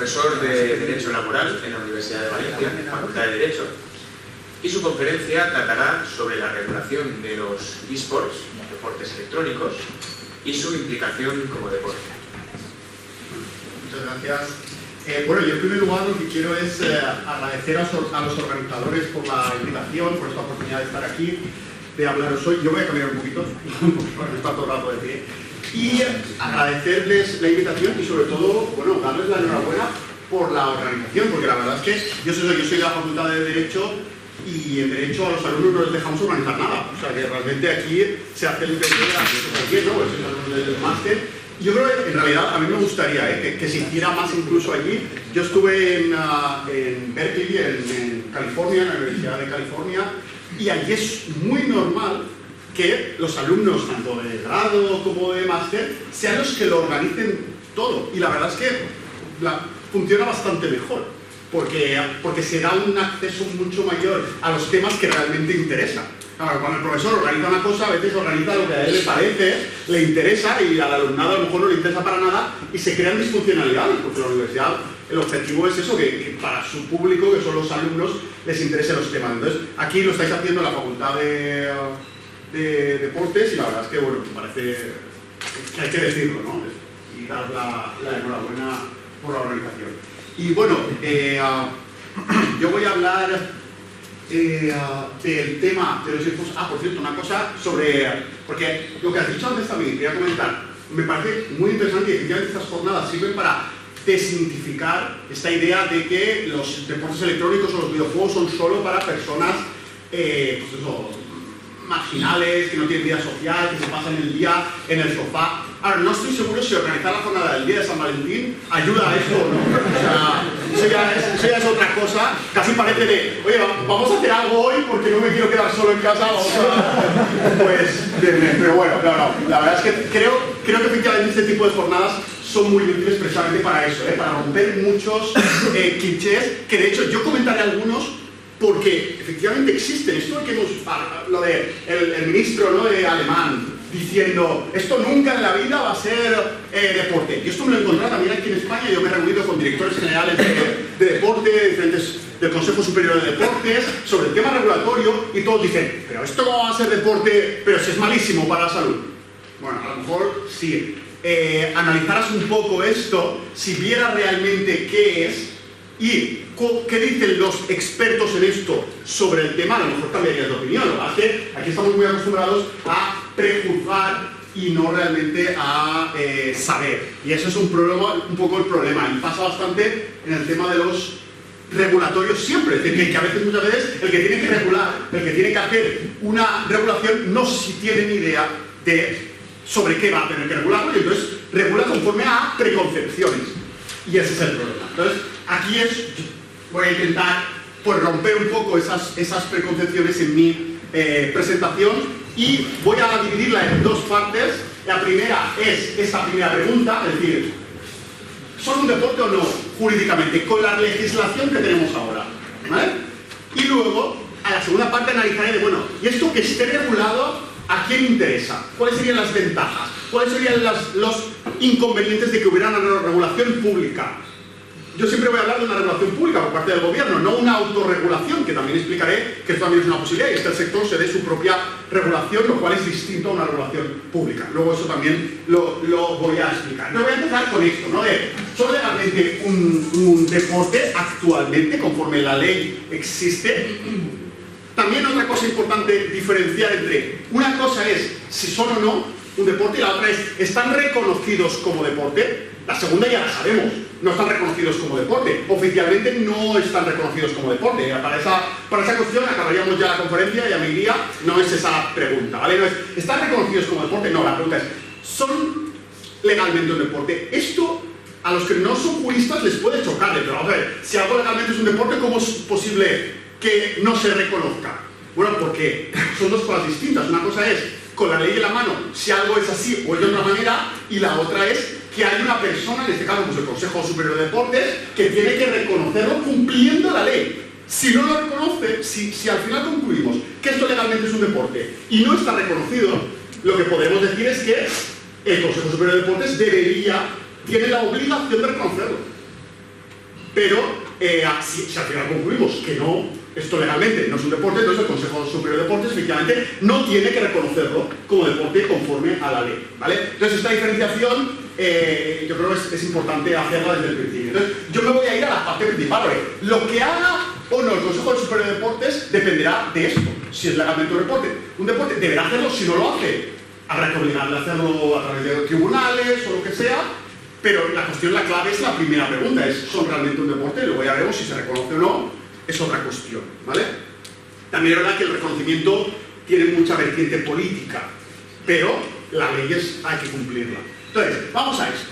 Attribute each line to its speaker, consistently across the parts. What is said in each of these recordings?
Speaker 1: profesor de Derecho Laboral en la Universidad de Valencia, Facultad de Derecho, y su conferencia tratará sobre la regulación de los eSports, deportes electrónicos, y su implicación como deporte.
Speaker 2: Muchas gracias. Bueno, yo en primer lugar lo que quiero es agradecer a los organizadores por la invitación, por esta oportunidad de estar aquí, de hablaros hoy. Yo voy a cambiar un poquito, porque está todo el rato de pie. Y agradecerles la invitación y sobre todo, bueno, darles la enhorabuena por la organización, porque la verdad es que yo soy de la Facultad de Derecho y en Derecho a los alumnos no les dejamos organizar nada. O sea que realmente aquí se hace el bien, ¿no? Pues el máster. Yo creo que en realidad a mí me gustaría que se hiciera más incluso allí. Yo estuve en Berkeley, en California, en la Universidad de California, y allí es muy normal que los alumnos, tanto de grado como de máster, sean los que lo organicen todo. Y la verdad es que funciona bastante mejor, porque se da un acceso mucho mayor a los temas que realmente interesan. Claro, cuando el profesor organiza una cosa, a veces organiza lo que a él le parece, le interesa, y al alumnado a lo mejor no le interesa para nada, y se crean disfuncionalidades, porque la universidad, el objetivo es eso, que para su público, que son los alumnos, les interesen los temas. Entonces, aquí lo estáis haciendo en la Facultad de Deportes, y la verdad es que, bueno, me parece que hay que decirlo, ¿no? Y dar la enhorabuena por la organización. Y bueno, yo voy a hablar del tema de los eSports. Por cierto, una cosa sobre... Porque lo que has dicho antes también, quería comentar, me parece muy interesante y efectivamente estas jornadas sirven para desmitificar esta idea de que los deportes electrónicos o los videojuegos son solo para personas pues eso, marginales, que no tienen vida social, que se pasan el día en el sofá. Ahora, no estoy seguro si organizar la jornada del día de San Valentín ayuda a eso o no. O sea, eso ya es otra cosa. Casi parece de, oye, vamos a hacer algo hoy porque no me quiero quedar solo en casa. Pues, pero bueno, no. La verdad es que creo que efectivamente este tipo de jornadas son muy útiles precisamente para eso, para romper muchos clichés, que de hecho yo comentaré algunos porque efectivamente existen. Esto que lo de el ministro, ¿no?, de alemán, diciendo, esto nunca en la vida va a ser deporte. Y esto me lo he encontrado también aquí en España. Yo me he reunido con directores generales de deporte, diferentes del Consejo Superior de Deportes, sobre el tema regulatorio, y todos dicen, pero esto no va a ser deporte, pero si es malísimo para la salud. Bueno, a lo mejor sí. Analizaras un poco esto, si vieras realmente qué es y qué dicen los expertos en esto sobre el tema, a lo mejor cambiarías de opinión. Lo que pasa es que aquí estamos muy acostumbrados a prejuzgar y no realmente a saber. Y eso es un poco el problema. Y pasa bastante en el tema de los regulatorios siempre. Es decir, que a veces, muchas veces, el que tiene que regular, el que tiene que hacer una regulación, no sé si tiene ni idea de sobre qué va a tener que regularlo, y entonces regula conforme a preconcepciones. Y ese es el problema. Entonces, aquí voy a intentar pues, romper un poco esas preconcepciones en mi presentación, y voy a dividirla en dos partes. La primera es esta primera pregunta, es decir, ¿son un deporte o no jurídicamente con la legislación que tenemos ahora? ¿Vale? Y luego, a la segunda parte analizaré de, bueno, ¿y esto que esté regulado a quién interesa? ¿Cuáles serían las ventajas? ¿Cuáles serían los inconvenientes de que hubiera una regulación pública? Yo siempre voy a hablar de una regulación pública por parte del gobierno, no una autorregulación, que también explicaré que esto también es una posibilidad, y el sector se dé su propia regulación, lo cual es distinto a una regulación pública. Luego eso también lo voy a explicar. Pero voy a empezar con esto, ¿no? ¿Son legalmente un deporte actualmente, conforme la ley existe? También otra cosa importante diferenciar entre una cosa es si son o no un deporte, y la otra es, ¿están reconocidos como deporte? La segunda ya la sabemos, no están reconocidos como deporte. Oficialmente no están reconocidos como deporte. Para esa cuestión acabaríamos ya la conferencia y a mi día no es esa pregunta, ¿vale? No es, ¿están reconocidos como deporte? No, la pregunta es, ¿son legalmente un deporte? Esto a los que no son juristas les puede chocar, pero a ver, si algo legalmente es un deporte, ¿cómo es posible que no se reconozca? Bueno, porque son dos cosas distintas. Una cosa es, con la ley en la mano, si algo es así o es de otra manera, y la otra es que hay una persona, en este caso pues el Consejo Superior de Deportes, que tiene que reconocerlo cumpliendo la ley. Si no lo reconoce, si al final concluimos que esto legalmente es un deporte y no está reconocido, lo que podemos decir es que el Consejo Superior de Deportes tiene la obligación de reconocerlo. Pero si al final concluimos que no, esto legalmente no es un deporte, entonces el Consejo Superior de Deportes efectivamente no tiene que reconocerlo como deporte conforme a la ley, ¿vale? Entonces esta diferenciación yo creo que es importante hacerla desde el principio. Entonces yo me voy a ir a la parte principal, ¿vale? Lo que haga o no el Consejo Superior de Deportes dependerá de esto, si es legalmente un deporte. Un deporte deberá hacerlo, si no lo hace, habrá que obligarle a hacerlo a través de tribunales o lo que sea. Pero la cuestión, la clave es la primera pregunta, es ¿son realmente un deporte? Luego ya veremos si se reconoce o no, es otra cuestión, ¿vale? También es verdad que el reconocimiento tiene mucha vertiente política, pero la ley hay que cumplirla. Entonces, vamos a esto.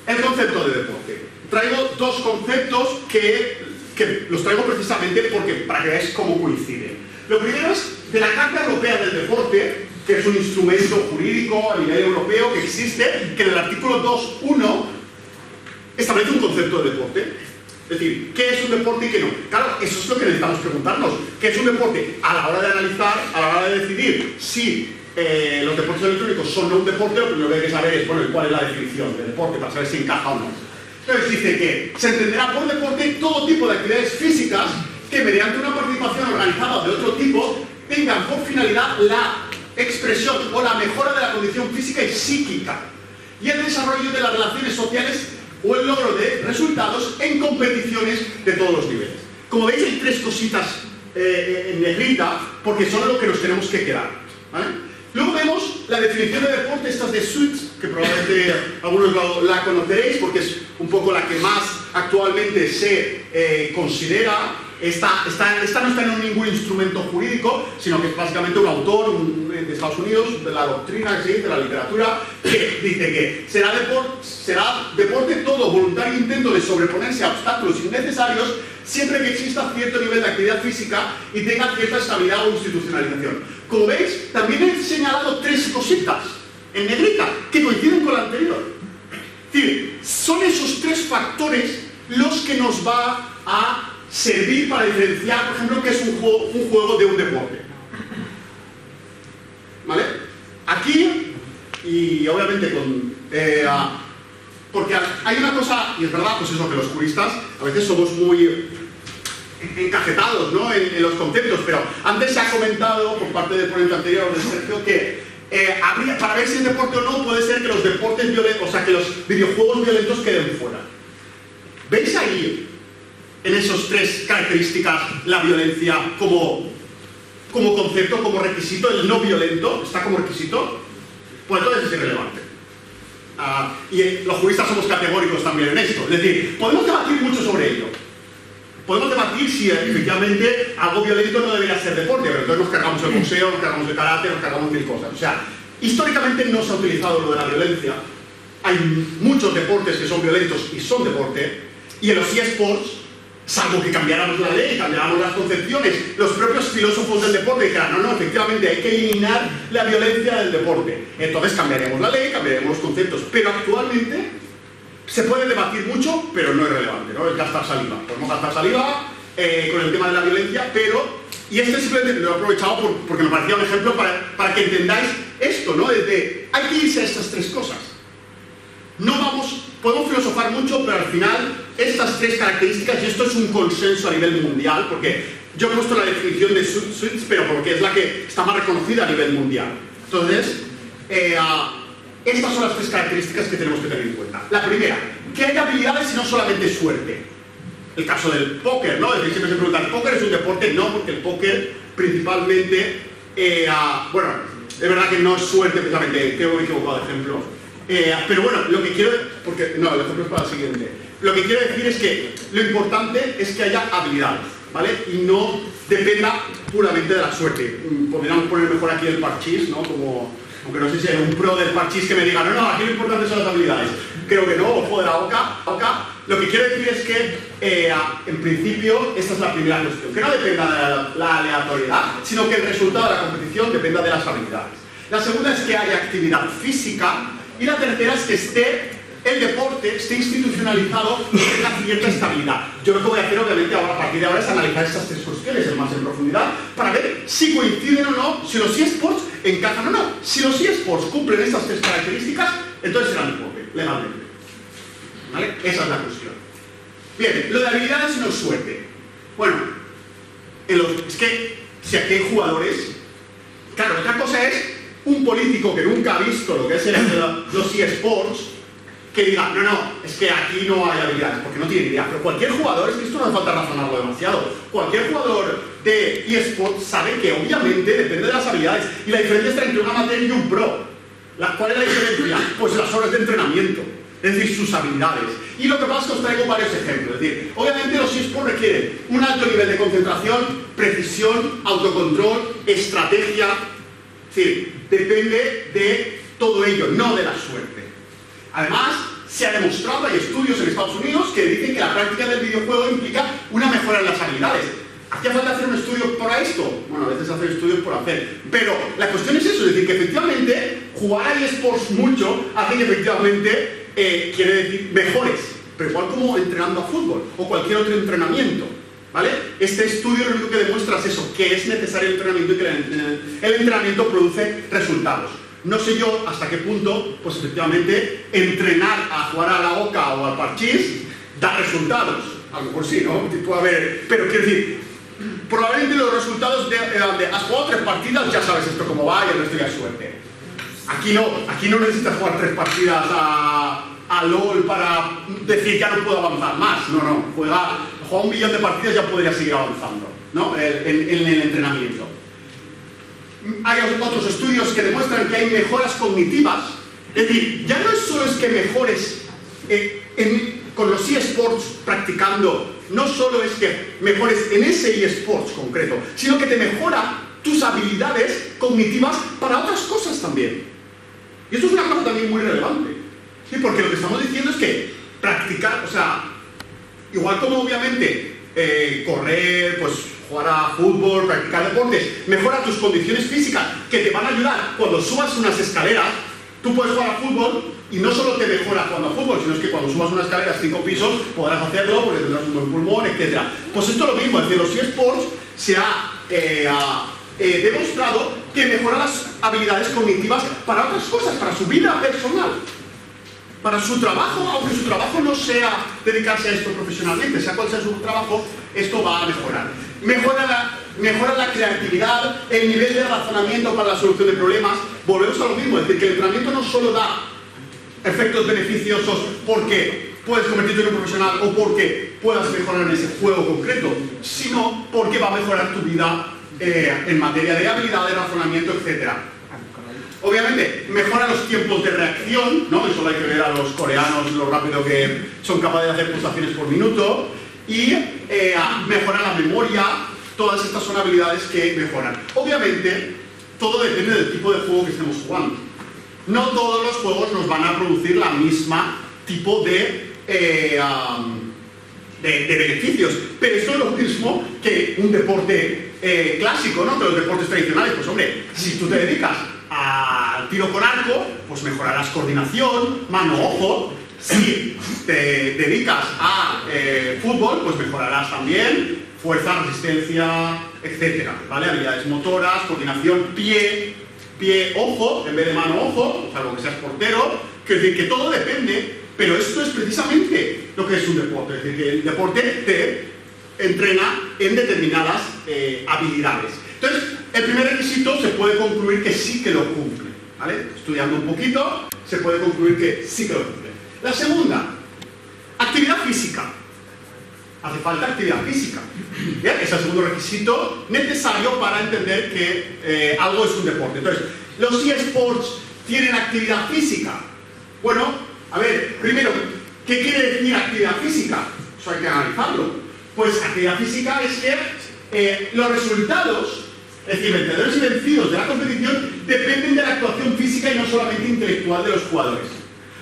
Speaker 2: El concepto de deporte. Traigo dos conceptos que los traigo precisamente para que veáis cómo coinciden. Lo primero es de la Carta Europea del Deporte, que es un instrumento jurídico a nivel europeo que existe, que en el artículo 2.1 establece un concepto de deporte. Es decir, ¿qué es un deporte y qué no? Claro, eso es lo que necesitamos preguntarnos. ¿Qué es un deporte? A la hora de analizar, a la hora de decidir si los deportes electrónicos son no un deporte, lo primero que hay que saber es, bueno, cuál es la definición de deporte para saber si encaja o no. Entonces dice que se entenderá por deporte todo tipo de actividades físicas que mediante una participación organizada de otro tipo tengan por finalidad la expresión o la mejora de la condición física y psíquica y el desarrollo de las relaciones sociales o el logro de resultados en competiciones de todos los niveles. Como veis, hay tres cositas en negrita porque son lo que nos tenemos que quedar, ¿vale? Luego vemos la definición de deporte, estas de Suits, que probablemente algunos la conoceréis porque es un poco la que más actualmente se considera. Esta no está en ningún instrumento jurídico, sino que es básicamente un autor de Estados Unidos, de la doctrina, ¿sí?, de la literatura, que dice que será deporte todo voluntario intento de sobreponerse a obstáculos innecesarios siempre que exista cierto nivel de actividad física y tenga cierta estabilidad o institucionalización. Como veis, también he señalado tres cositas en negrita que coinciden con la anterior. Es decir, son esos tres factores los que nos va a servir para diferenciar, por ejemplo, qué es un juego de un deporte. ¿Vale? Aquí, y obviamente porque hay una cosa, y es verdad, pues eso, que los juristas a veces somos muy encajetados, ¿no?, en los conceptos, pero antes se ha comentado por parte del ponente anterior, de Sergio, que para ver si es deporte o no, puede ser que los deportes violentos, o sea, que los videojuegos violentos queden fuera. ¿Veis ahí, en esas tres características, la violencia como concepto, como requisito? El no violento está como requisito, pues entonces es irrelevante. Y los juristas somos categóricos también en esto, es decir, podemos debatir mucho sobre ello. Podemos debatir si efectivamente algo violento no debería ser deporte, pero entonces nos cargamos el boxeo, nos cargamos el karate, nos cargamos mil cosas. O sea, históricamente no se ha utilizado lo de la violencia. Hay muchos deportes que son violentos y son deporte, y en los eSports, salvo que cambiáramos la ley, cambiáramos las concepciones, los propios filósofos del deporte dijeran, no, efectivamente hay que eliminar la violencia del deporte. Entonces cambiaremos la ley, cambiaremos los conceptos, pero actualmente se puede debatir mucho, pero no es relevante, ¿no? Es gastar saliva. Podemos gastar saliva con el tema de la violencia, pero... Y este simplemente lo he aprovechado porque me parecía un ejemplo para que entendáis esto, ¿no? Desde, hay que irse a estas tres cosas. Podemos filosofar mucho, pero al final estas tres características, y esto es un consenso a nivel mundial, porque yo he puesto la definición de Suits, pero porque es la que está más reconocida a nivel mundial. Entonces, estas son las tres características que tenemos que tener en cuenta. La primera, que hay habilidades y no solamente suerte. El caso del póker, ¿no? Es decir, siempre se pregunta, ¿el póker es un deporte? No, porque el póker principalmente, bueno, es verdad que no es suerte precisamente, creo que me he equivocado de ejemplo. Pero bueno, lo que quiero... Porque, no, el ejemplo es para el siguiente. Lo que quiero decir es que lo importante es que haya habilidades, ¿vale? Y no dependa puramente de la suerte. Podríamos poner mejor aquí el parchís, ¿no? Aunque no sé si hay un pro del parchís que me diga, no, aquí lo importante son las habilidades. Creo que no, ojo de la boca. Lo que quiero decir es que, en principio, esta es la primera cuestión. Que no dependa de la aleatoriedad, sino que el resultado de la competición dependa de las habilidades. La segunda es que haya actividad física. Y la tercera es que el deporte esté institucionalizado y tenga cierta estabilidad. Yo lo que voy a hacer, obviamente, ahora, a partir de ahora, es analizar estas tres cuestiones más en profundidad para ver si coinciden o no, si los eSports encajan o no. Si los eSports cumplen estas tres características, entonces serán deporte, legalmente. ¿Vale? Esa es la cuestión. Bien, lo de habilidades no es suerte. Bueno, es que si aquí hay jugadores... Claro, otra cosa es un político que nunca ha visto lo que es los eSports, que diga, no, es que aquí no hay habilidades, porque no tiene idea. Pero cualquier jugador, es que esto no hace falta razonarlo demasiado, cualquier jugador de eSports sabe que obviamente depende de las habilidades. Y la diferencia está entre un amateur y un pro. ¿Cuál es la diferencia? Pues las horas de entrenamiento, es decir, sus habilidades. Y lo que pasa es que os traigo varios ejemplos. Es decir, obviamente los eSports requieren un alto nivel de concentración, precisión, autocontrol, estrategia. Es decir, depende de todo ello, no de la suerte. Además, se ha demostrado, hay estudios en Estados Unidos que dicen que la práctica del videojuego implica una mejora en las habilidades. ¿Hacía falta hacer un estudio para esto? Bueno, a veces hacen estudios por hacer. Pero la cuestión es eso, es decir, que efectivamente jugar a eSports mucho hace que efectivamente quiere decir mejores, pero igual como entrenando a fútbol o cualquier otro entrenamiento, ¿vale? Este estudio lo único que demuestra es eso, que es necesario el entrenamiento y que el entrenamiento produce resultados. No sé yo hasta qué punto, pues efectivamente, entrenar a jugar a la oca o al parchís da resultados. A lo mejor sí, ¿no? Puede haber, pero quiero decir, probablemente los resultados de has jugado 3 partidas, ya sabes esto cómo va y el resto ya es suerte. Aquí no necesitas jugar 3 partidas a LOL para decir ya no puedo avanzar más. No, juega 1 millón de partidas ya podría seguir avanzando, ¿no? En el entrenamiento. Hay otros estudios que demuestran que hay mejoras cognitivas. Es decir, ya no es solo es que mejores con los eSports practicando, no solo es que mejores en ese eSports concreto, sino que te mejora tus habilidades cognitivas para otras cosas también. Y esto es una cosa también muy relevante, ¿sí? Porque lo que estamos diciendo es que practicar, o sea, igual como obviamente correr, pues jugar a fútbol, practicar deportes, mejora tus condiciones físicas que te van a ayudar cuando subas unas escaleras. Tú puedes jugar a fútbol y no solo te mejora jugando a fútbol, sino es que cuando subas unas escaleras 5 pisos podrás hacerlo porque tendrás un buen pulmón, etc. Pues esto es lo mismo, es decir, los eSports se ha demostrado que mejora las habilidades cognitivas para otras cosas, para su vida personal, para su trabajo, aunque su trabajo no sea dedicarse a esto profesionalmente, sea cual sea su trabajo, esto va a mejorar. Mejora la creatividad, el nivel de razonamiento para la solución de problemas. Volvemos a lo mismo, es decir, que el entrenamiento no solo da efectos beneficiosos porque puedes convertirte en un profesional o porque puedas mejorar en ese juego concreto, sino porque va a mejorar tu vida en materia de habilidad, de razonamiento, etc. Obviamente, mejora los tiempos de reacción, ¿no? Eso hay que ver a los coreanos, lo rápido que son capaces de hacer pulsaciones por minuto. Y mejora la memoria. Todas estas son habilidades que mejoran. Obviamente, todo depende del tipo de juego que estemos jugando. No todos los juegos nos van a producir la misma tipo de beneficios, pero esto es lo mismo que un deporte clásico, ¿no? Que los deportes tradicionales. Pues hombre, si tú te dedicas al tiro con arco, pues mejorarás coordinación, mano-ojo. Si te dedicas a fútbol, pues mejorarás también fuerza, resistencia, etc. ¿Vale? Habilidades motoras, coordinación, pie-ojo, en vez de mano-ojo, salvo que seas portero. Quiero decir que todo depende, pero esto es precisamente lo que es un deporte. Es decir, que el deporte te entrena en determinadas habilidades. Entonces, el primer requisito se puede concluir que sí que lo cumple. ¿Vale? Estudiando un poquito, se puede concluir que sí que lo cumple. La segunda, actividad física. Hace falta actividad física. ¿Bien? Es el segundo requisito necesario para entender que algo es un deporte. Entonces, ¿los eSports tienen actividad física? Bueno, a ver, primero, ¿qué quiere decir actividad física? Eso hay que analizarlo. Pues actividad física es que los resultados, es decir, vencedores y vencidos de la competición, dependen de la actuación física y no solamente intelectual de los jugadores.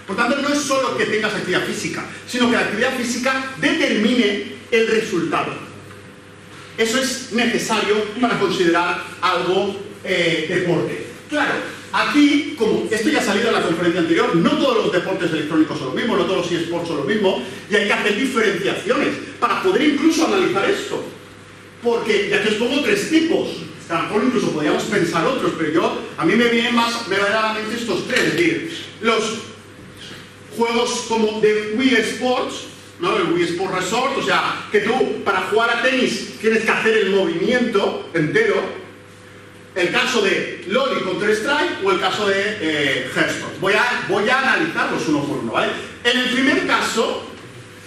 Speaker 2: Por tanto, no es solo que tengas actividad física, sino que la actividad física determine el resultado. Eso es necesario para considerar algo deporte. Claro, aquí, como esto ya ha salido en la conferencia anterior, no todos los deportes electrónicos son lo mismo, no todos los eSports son lo mismo, y hay que hacer diferenciaciones para poder incluso analizar esto. Porque, ya que os pongo 3 tipos, a lo mejor incluso podríamos pensar otros, pero a mí me vienen más verdaderamente estos 3, es decir, los juegos como de Wii Sports, ¿no? El Wii Sport Resort, o sea, que tú para jugar a tenis tienes que hacer el movimiento entero. El caso de LoL y Counter-Strike o el caso de Hearthstone. Voy a analizarlos uno por uno, ¿vale? En el primer caso,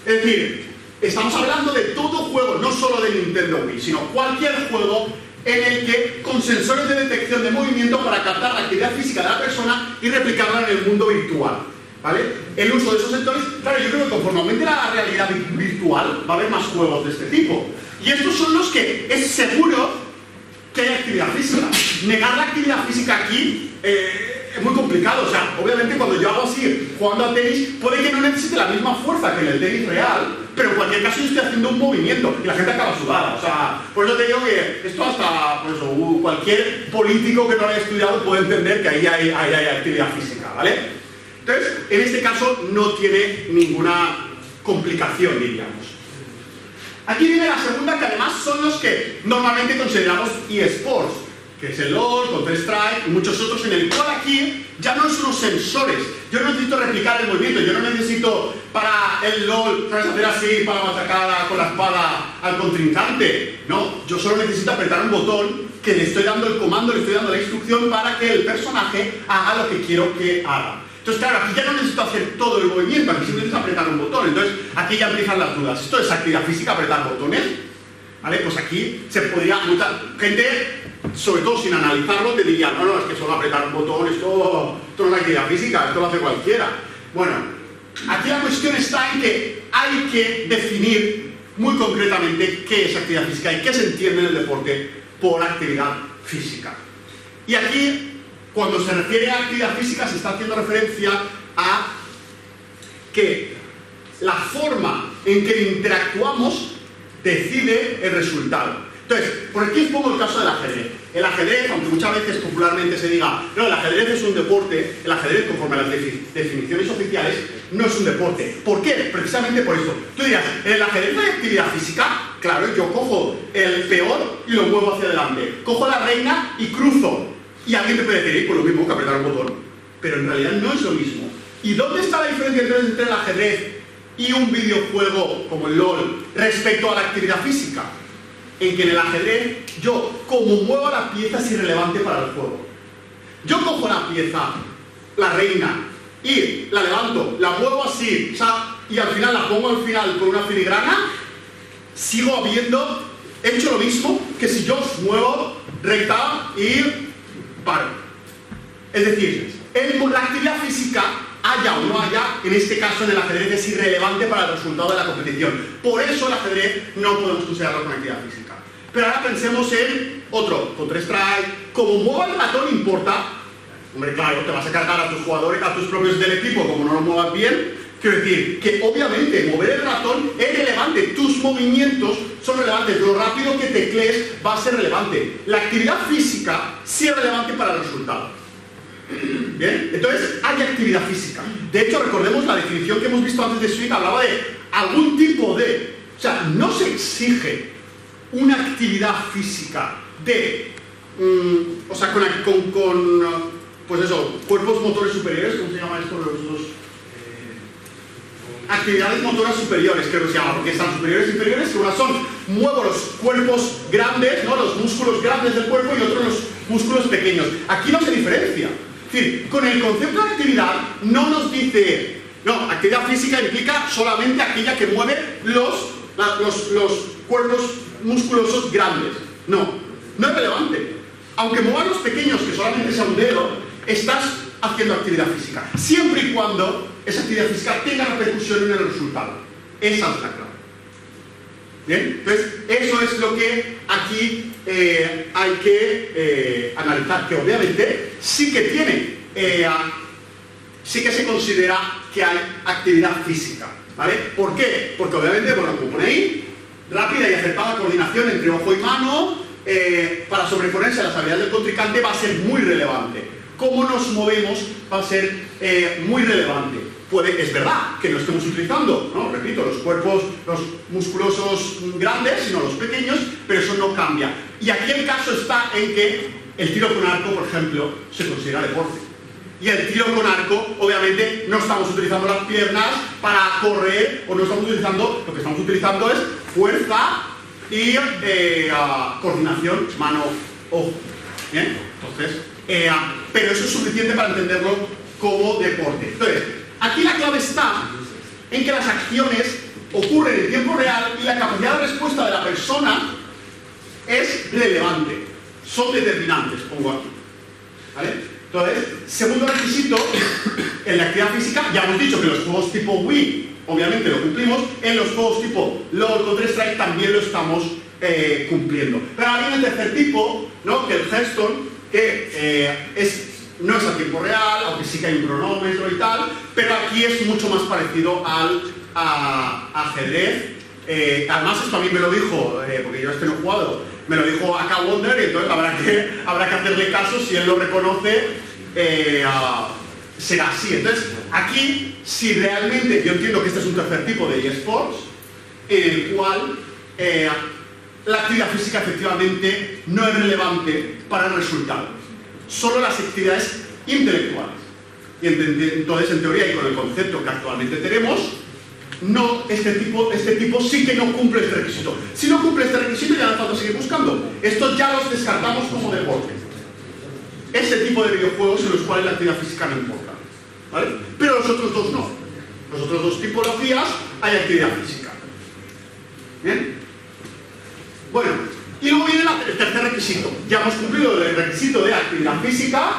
Speaker 2: es decir, estamos hablando de todo juego, no solo de Nintendo Wii, sino cualquier juego en el que con sensores de detección de movimiento para captar la actividad física de la persona y replicarla en el mundo virtual, ¿vale? El uso de esos sensores, claro, yo creo que conforme aumente la realidad virtual va a haber más juegos de este tipo. Y estos son los que es seguro que hay actividad física. Negar la actividad física aquí es muy complicado. O sea, obviamente cuando yo hago así, jugando a tenis, puede que no necesite la misma fuerza que en el tenis real, pero en cualquier caso yo estoy haciendo un movimiento y la gente acaba sudada. O sea, por eso te digo que esto hasta pues, cualquier político que no haya estudiado puede entender que ahí hay actividad física, ¿vale? Entonces, en este caso no tiene ninguna complicación, diríamos. Aquí viene la segunda, que además son los que normalmente consideramos eSports, que es el LoL, Counter-Strike y muchos otros, en el cual aquí ya no son los sensores. Yo no necesito replicar el movimiento, yo no necesito para el LoL, ¿sabes? Hacer así para machacar con la espada al contrincante. No, yo solo necesito apretar un botón que le estoy dando el comando, le estoy dando la instrucción para que el personaje haga lo que quiero que haga. Entonces, claro, aquí ya no necesito hacer todo el movimiento, aquí simplemente necesito apretar un botón. Entonces, aquí ya empiezan las dudas. ¿Esto es actividad física, apretar botones? ¿Vale? Pues aquí se podría... Mucha gente, sobre todo sin analizarlo, te diría, no, es que solo apretar un botón, esto no es actividad física, esto lo hace cualquiera. Bueno, aquí la cuestión está en que hay que definir muy concretamente qué es actividad física y qué se entiende en el deporte por actividad física. Y aquí, cuando se refiere a actividad física, se está haciendo referencia a que la forma en que interactuamos decide el resultado. Entonces, por aquí os pongo el caso del ajedrez. El ajedrez, aunque muchas veces popularmente se diga, no, el ajedrez es un deporte, el ajedrez, conforme a las definiciones oficiales, no es un deporte. ¿Por qué? Precisamente por eso. Tú dirás, ¿en el ajedrez no hay actividad física? Claro, yo cojo el peón y lo muevo hacia adelante. Cojo la reina y cruzo. Y alguien te puede decir, pues lo mismo que apretar un botón. Pero en realidad no es lo mismo. ¿Y dónde está la diferencia entonces entre el ajedrez y un videojuego como el LoL respecto a la actividad física? En que en el ajedrez, yo, como muevo la pieza, es irrelevante para el juego. Yo cojo la pieza, la reina, y la levanto, la muevo así, o sea, y al final la pongo al final con una filigrana, sigo habiendo hecho lo mismo que si yo muevo recta y paro. Es decir, la actividad física, haya o no haya, en este caso en el ajedrez es irrelevante para el resultado de la competición. Por eso el ajedrez no podemos considerarlo como actividad física. Pero ahora pensemos en otro, Counter-Strike. Como mueva el ratón importa, hombre, claro, te vas a cargar a tus jugadores, a tus propios del equipo, como no lo muevas bien. Quiero decir, que obviamente mover el ratón es relevante, tus movimientos son relevantes, lo rápido que teclees va a ser relevante. La actividad física sí es relevante para el resultado. ¿Bien? Entonces, hay actividad física. De hecho, recordemos la definición que hemos visto antes de Swing, hablaba de algún tipo de... O sea, no se exige una actividad física de... o sea, pues eso, cuerpos motores superiores, ¿cómo se llama esto? Actividades motoras superiores, creo que se llama, porque están superiores e inferiores, que unas son, muevo los cuerpos grandes, ¿no? Los músculos grandes del cuerpo, y otros los músculos pequeños. Aquí no se diferencia. Es decir, con el concepto de actividad no nos dice, no, actividad física implica solamente aquella que mueve los cuerpos musculosos grandes. No, no es relevante. Aunque muevas los pequeños, que solamente sea un dedo, estás haciendo actividad física, siempre y cuando esa actividad física tenga repercusión en el resultado. Esa es la clave. ¿Bien? Entonces, eso es lo que aquí hay que analizar, que obviamente sí que tiene, sí que se considera que hay actividad física, ¿vale? ¿Por qué? Porque obviamente, bueno, como pone ahí, rápida y acertada coordinación entre ojo y mano, para sobreponerse a las habilidades del contrincante va a ser muy relevante. Cómo nos movemos va a ser muy relevante. Es verdad que no estemos utilizando, ¿no? Repito, los cuerpos, los musculosos grandes, sino los pequeños, pero eso no cambia. Y aquí el caso está en que el tiro con arco, por ejemplo, se considera deporte. Y el tiro con arco, obviamente, no estamos utilizando las piernas para correr, o no estamos utilizando, lo que estamos utilizando es fuerza y coordinación mano-ojo. ¿Bien? Entonces, pero eso es suficiente para entenderlo como deporte. Entonces, aquí la clave está en que las acciones ocurren en tiempo real y la capacidad de respuesta de la persona es relevante, son determinantes, pongo aquí. ¿Vale? Entonces, segundo requisito, en la actividad física, ya hemos dicho que los juegos tipo Wii, obviamente lo cumplimos, en los juegos tipo LoL, Counter-Strike también lo estamos cumpliendo. Pero ahora viene el tercer tipo, ¿no? Que el Hearthstone, que no es a tiempo real, aunque sí que hay un cronómetro y tal, pero aquí es mucho más parecido al ajedrez. Además, esto a mí me lo dijo, porque yo no he jugado, me lo dijo Aka Wonder, y entonces habrá que hacerle caso. Si él lo reconoce, será así. Entonces, aquí, si realmente, yo entiendo que este es un tercer tipo de eSports, en el cual la actividad física efectivamente no es relevante para el resultado, solo las actividades intelectuales. Y entonces, en teoría y con el concepto que actualmente tenemos, no, este tipo sí que no cumple este requisito. Si no cumple este requisito, ya no falta seguir buscando. Estos ya los descartamos como deporte. Ese tipo de videojuegos en los cuales la actividad física no importa, ¿vale? Pero los otros dos no. Los otros dos tipologías hay actividad física. ¿Bien? Bueno, y luego viene el tercer requisito. Ya hemos cumplido el requisito de actividad física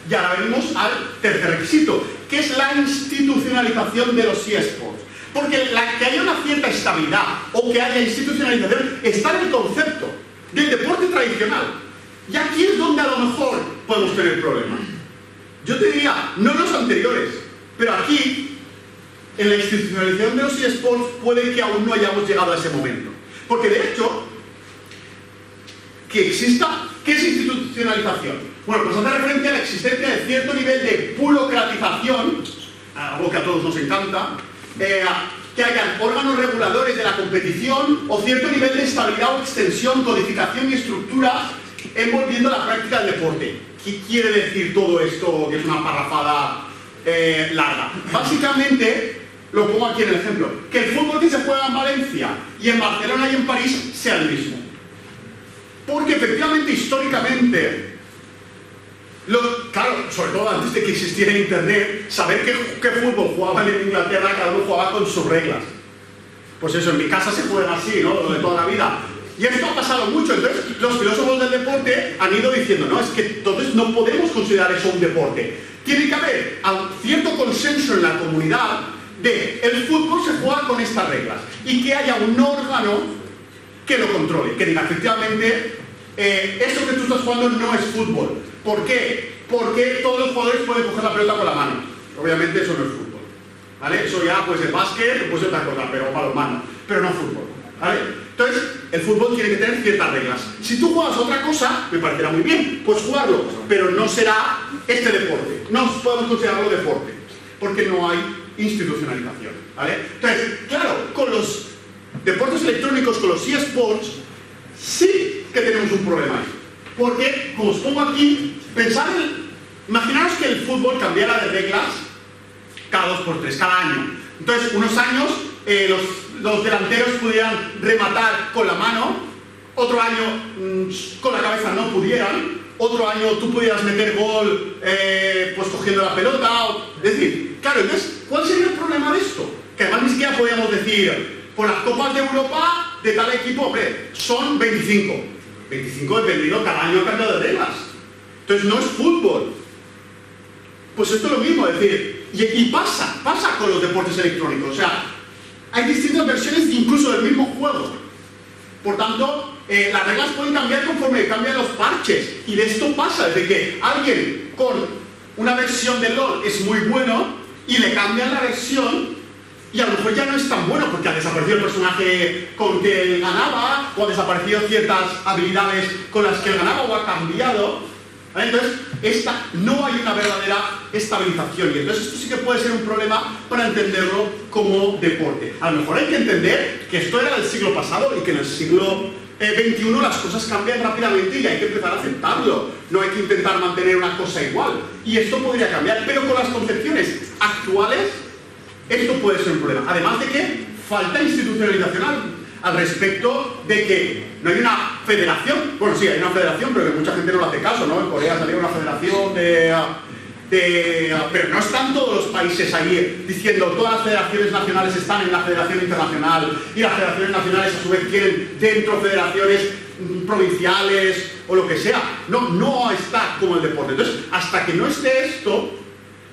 Speaker 2: y ahora venimos al tercer requisito, que es la institucionalización de los eSports. Porque que haya una cierta estabilidad o que haya institucionalización está en el concepto del deporte tradicional. Y aquí es donde a lo mejor podemos tener problemas. Yo te diría, no en los anteriores, pero aquí, en la institucionalización de los eSports, puede que aún no hayamos llegado a ese momento. Porque de hecho, que exista, ¿qué es institucionalización? Bueno, pues hace referencia a la existencia de cierto nivel de burocratización, algo que a todos nos encanta, que hayan órganos reguladores de la competición o cierto nivel de estabilidad o extensión, codificación y estructura envolviendo la práctica del deporte. ¿Qué quiere decir todo esto, que es una parrafada larga? Básicamente, lo pongo aquí en el ejemplo, que el fútbol que se juega en Valencia y en Barcelona y en París sea el mismo. Porque efectivamente, históricamente, claro, sobre todo antes de que existiera Internet, saber qué fútbol jugaban en Inglaterra, cada uno jugaba con sus reglas. Pues eso, en mi casa se juega así, ¿no? Lo de toda la vida. Y esto ha pasado mucho. Entonces, los filósofos del deporte han ido diciendo, no, es que entonces no podemos considerar eso un deporte. Tiene que haber cierto consenso en la comunidad de el fútbol se juega con estas reglas y que haya un órgano que lo controle, que diga, efectivamente, esto que tú estás jugando no es fútbol. ¿Por qué? Porque todos los jugadores pueden coger la pelota con la mano. Obviamente eso no es fútbol, ¿vale? Eso ya pues el básquet, pues otra cosa, pero balonmano, pero no fútbol, ¿vale? Entonces, el fútbol tiene que tener ciertas reglas. Si tú juegas otra cosa, me parecerá muy bien, pues jugarlo, pero no será este deporte. No podemos considerarlo deporte, porque no hay institucionalización, ¿vale? Entonces, claro, con los deportes electrónicos, con los eSports, sí que tenemos un problema ahí. Porque, como os pongo aquí, imaginaros que el fútbol cambiara de reglas cada 2x3, cada año. Entonces, unos años los delanteros pudieran rematar con la mano, otro año con la cabeza no pudieran, otro año tú pudieras meter gol pues cogiendo la pelota. Es decir, claro, entonces, ¿cuál sería el problema de esto? Que además ni siquiera podríamos decir, por las Copas de Europa de tal equipo, hombre, son 25. 25 dependiendo, cada año cambia de reglas. Entonces no es fútbol. Pues esto es lo mismo, es decir, y pasa con los deportes electrónicos. O sea, hay distintas versiones incluso del mismo juego. Por tanto, las reglas pueden cambiar conforme cambian los parches. Y de esto pasa, desde que alguien con una versión de LoL es muy bueno y le cambian la versión y a lo mejor ya no es tan bueno porque ha desaparecido el personaje con que él ganaba o ha desaparecido ciertas habilidades con las que él ganaba o ha cambiado, ¿vale? Entonces, no hay una verdadera estabilización y entonces esto sí que puede ser un problema para entenderlo como deporte. A lo mejor hay que entender que esto era del siglo pasado y que en el siglo XXI las cosas cambian rápidamente y hay que empezar a aceptarlo. No hay que intentar mantener una cosa igual. Y esto podría cambiar, pero con las concepciones actuales, esto puede ser un problema. Además de que falta institucionalización al respecto de que no hay una federación. Bueno, sí, hay una federación, pero que mucha gente no le hace caso, ¿no? En Corea salió una federación pero no están todos los países ahí diciendo todas las federaciones nacionales están en la federación internacional y las federaciones nacionales a su vez quieren dentro federaciones provinciales o lo que sea. No está como el deporte. Entonces, hasta que no esté esto,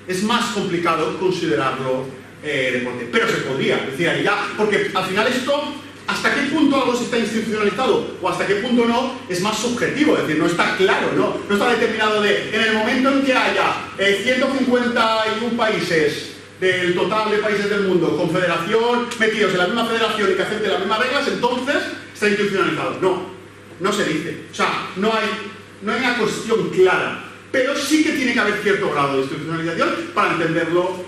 Speaker 2: es más complicado considerarlo deporte. Pero se podría, es decir, ahí ya, porque al final esto, hasta qué punto algo está institucionalizado o hasta qué punto no, es más subjetivo, es decir, no está claro, no está determinado en el momento en que haya 151 países del total de países del mundo con federación, metidos en la misma federación y que acepten las mismas reglas, entonces está institucionalizado. No se dice. O sea, no hay una cuestión clara, pero sí que tiene que haber cierto grado de institucionalización para entenderlo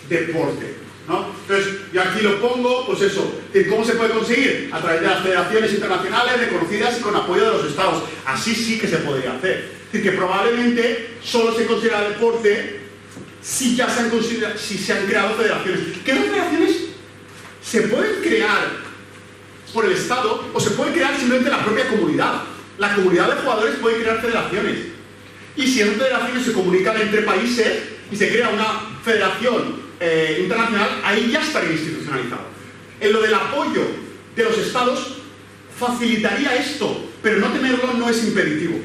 Speaker 2: deporte, ¿no? Entonces, yo aquí lo pongo, pues eso, ¿cómo se puede conseguir? A través de las federaciones internacionales reconocidas y con apoyo de los estados. Así sí que se podría hacer. Es decir, que probablemente solo se considera deporte si ya se han creado federaciones. ¿Qué federaciones se pueden crear por el estado o se pueden crear simplemente la propia comunidad? La comunidad de jugadores puede crear federaciones. Y si esas federaciones se comunican entre países y se crea una federación internacional, ahí ya estaría institucionalizado. En lo del apoyo de los estados facilitaría esto, pero no tenerlo no es impeditivo,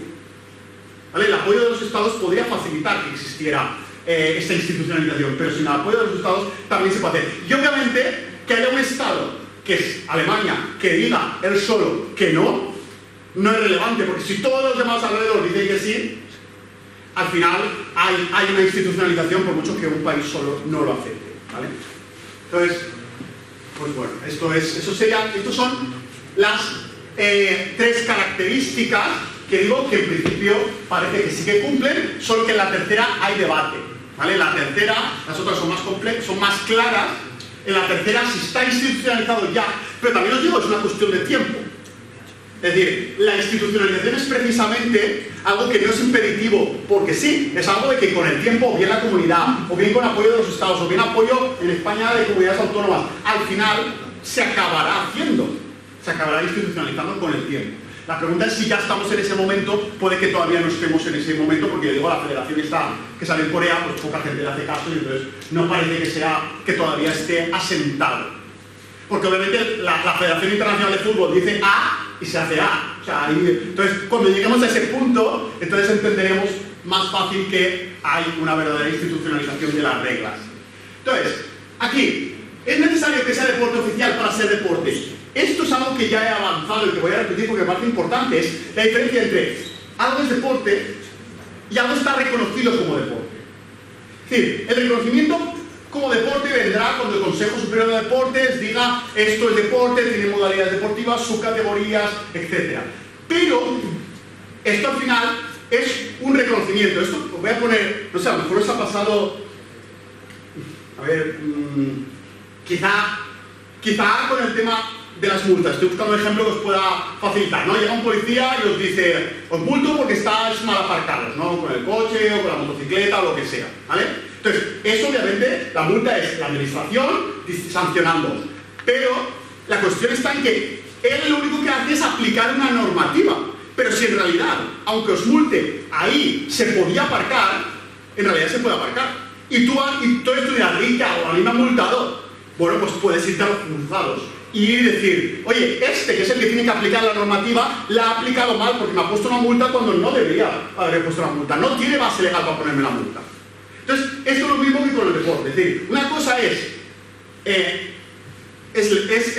Speaker 2: ¿vale? El apoyo de los estados podría facilitar que existiera esta institucionalización, pero sin el apoyo de los estados también se puede hacer. Y obviamente que haya un estado, que es Alemania, que diga él solo que no es relevante, porque si todos los demás alrededor dicen que sí, al final hay una institucionalización por mucho que un país solo no lo acepte, ¿vale? Entonces, pues bueno, estos son las 3 características que digo que en principio parece que sí que cumplen, solo que en la tercera hay debate, ¿vale? La tercera, las otras son más claras. En la tercera sí está institucionalizado ya, pero también os digo, es una cuestión de tiempo. Es decir, la institucionalización es precisamente algo que no es impeditivo, porque sí, es algo de que con el tiempo, o bien la comunidad, o bien con apoyo de los estados, o bien apoyo en España de comunidades autónomas, al final se acabará haciendo, se acabará institucionalizando con el tiempo. La pregunta es si ya estamos en ese momento. Puede que todavía no estemos en ese momento, porque yo digo, la federación está, que sale en Corea, pues poca gente le hace caso y entonces no parece que todavía esté asentado. Porque obviamente la Federación Internacional de Fútbol dice A y se hace A. O sea, entonces, cuando lleguemos a ese punto, entonces entenderemos más fácil que hay una verdadera institucionalización de las reglas. Entonces, aquí, ¿es necesario que sea deporte oficial para ser deporte? Esto es algo que ya he avanzado y que voy a repetir porque me parece importante, es la diferencia entre algo es deporte y algo está reconocido como deporte. Es decir, el reconocimiento como deporte vendrá cuando el Consejo Superior de Deportes diga esto es deporte, tiene modalidades deportivas, subcategorías, etc. Pero esto al final es un reconocimiento. Esto os voy a poner, no sé, a lo mejor os ha pasado, a ver, quizá con el tema de las multas. Estoy buscando un ejemplo que os pueda facilitar, ¿no? Llega un policía y os dice, os multo porque estáis mal aparcados, ¿no? Con el coche o con la motocicleta o lo que sea, ¿vale? Entonces, eso obviamente, la multa es la administración sancionando. Pero la cuestión está en que él lo único que hace es aplicar una normativa. Pero si en realidad, aunque os multe, ahí se podía aparcar, en realidad se puede aparcar. Y tú dirás, Rica, o a mí me han multado. Bueno, pues puedes irte a los juzgados y decir, oye, que es el que tiene que aplicar la normativa, la ha aplicado mal porque me ha puesto una multa cuando no debería haber puesto una multa. No tiene base legal para ponerme la multa. Entonces, esto es lo mismo que con el deporte. Es decir, una cosa es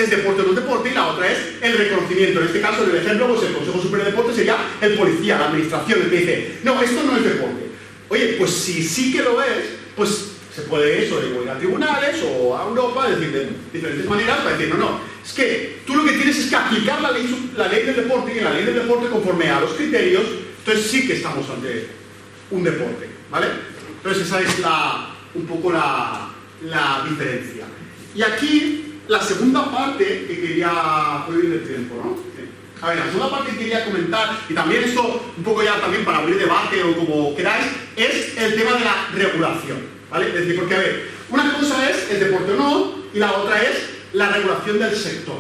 Speaker 2: deporte o no deporte y la otra es el reconocimiento. En este caso, en el ejemplo, pues el Consejo Superior de Deportes sería el policía, la administración, el que dice, no, esto no es deporte. Oye, pues si sí que lo es, pues se puede eso, ir a tribunales o a Europa, decir de diferentes maneras para decir, no, es que tú lo que tienes es que aplicar la ley del deporte y en la ley del deporte conforme a los criterios, entonces sí que estamos ante un deporte, ¿vale? Entonces esa es un poco la diferencia. Y aquí la segunda parte que quería... Voy bien el tiempo, ¿no? Sí. A ver, la segunda parte que quería comentar, y también esto, un poco ya también para abrir debate o como queráis, es el tema de la regulación, ¿vale? Es decir, porque a ver, una cosa es el deporte o no, y la otra es la regulación del sector.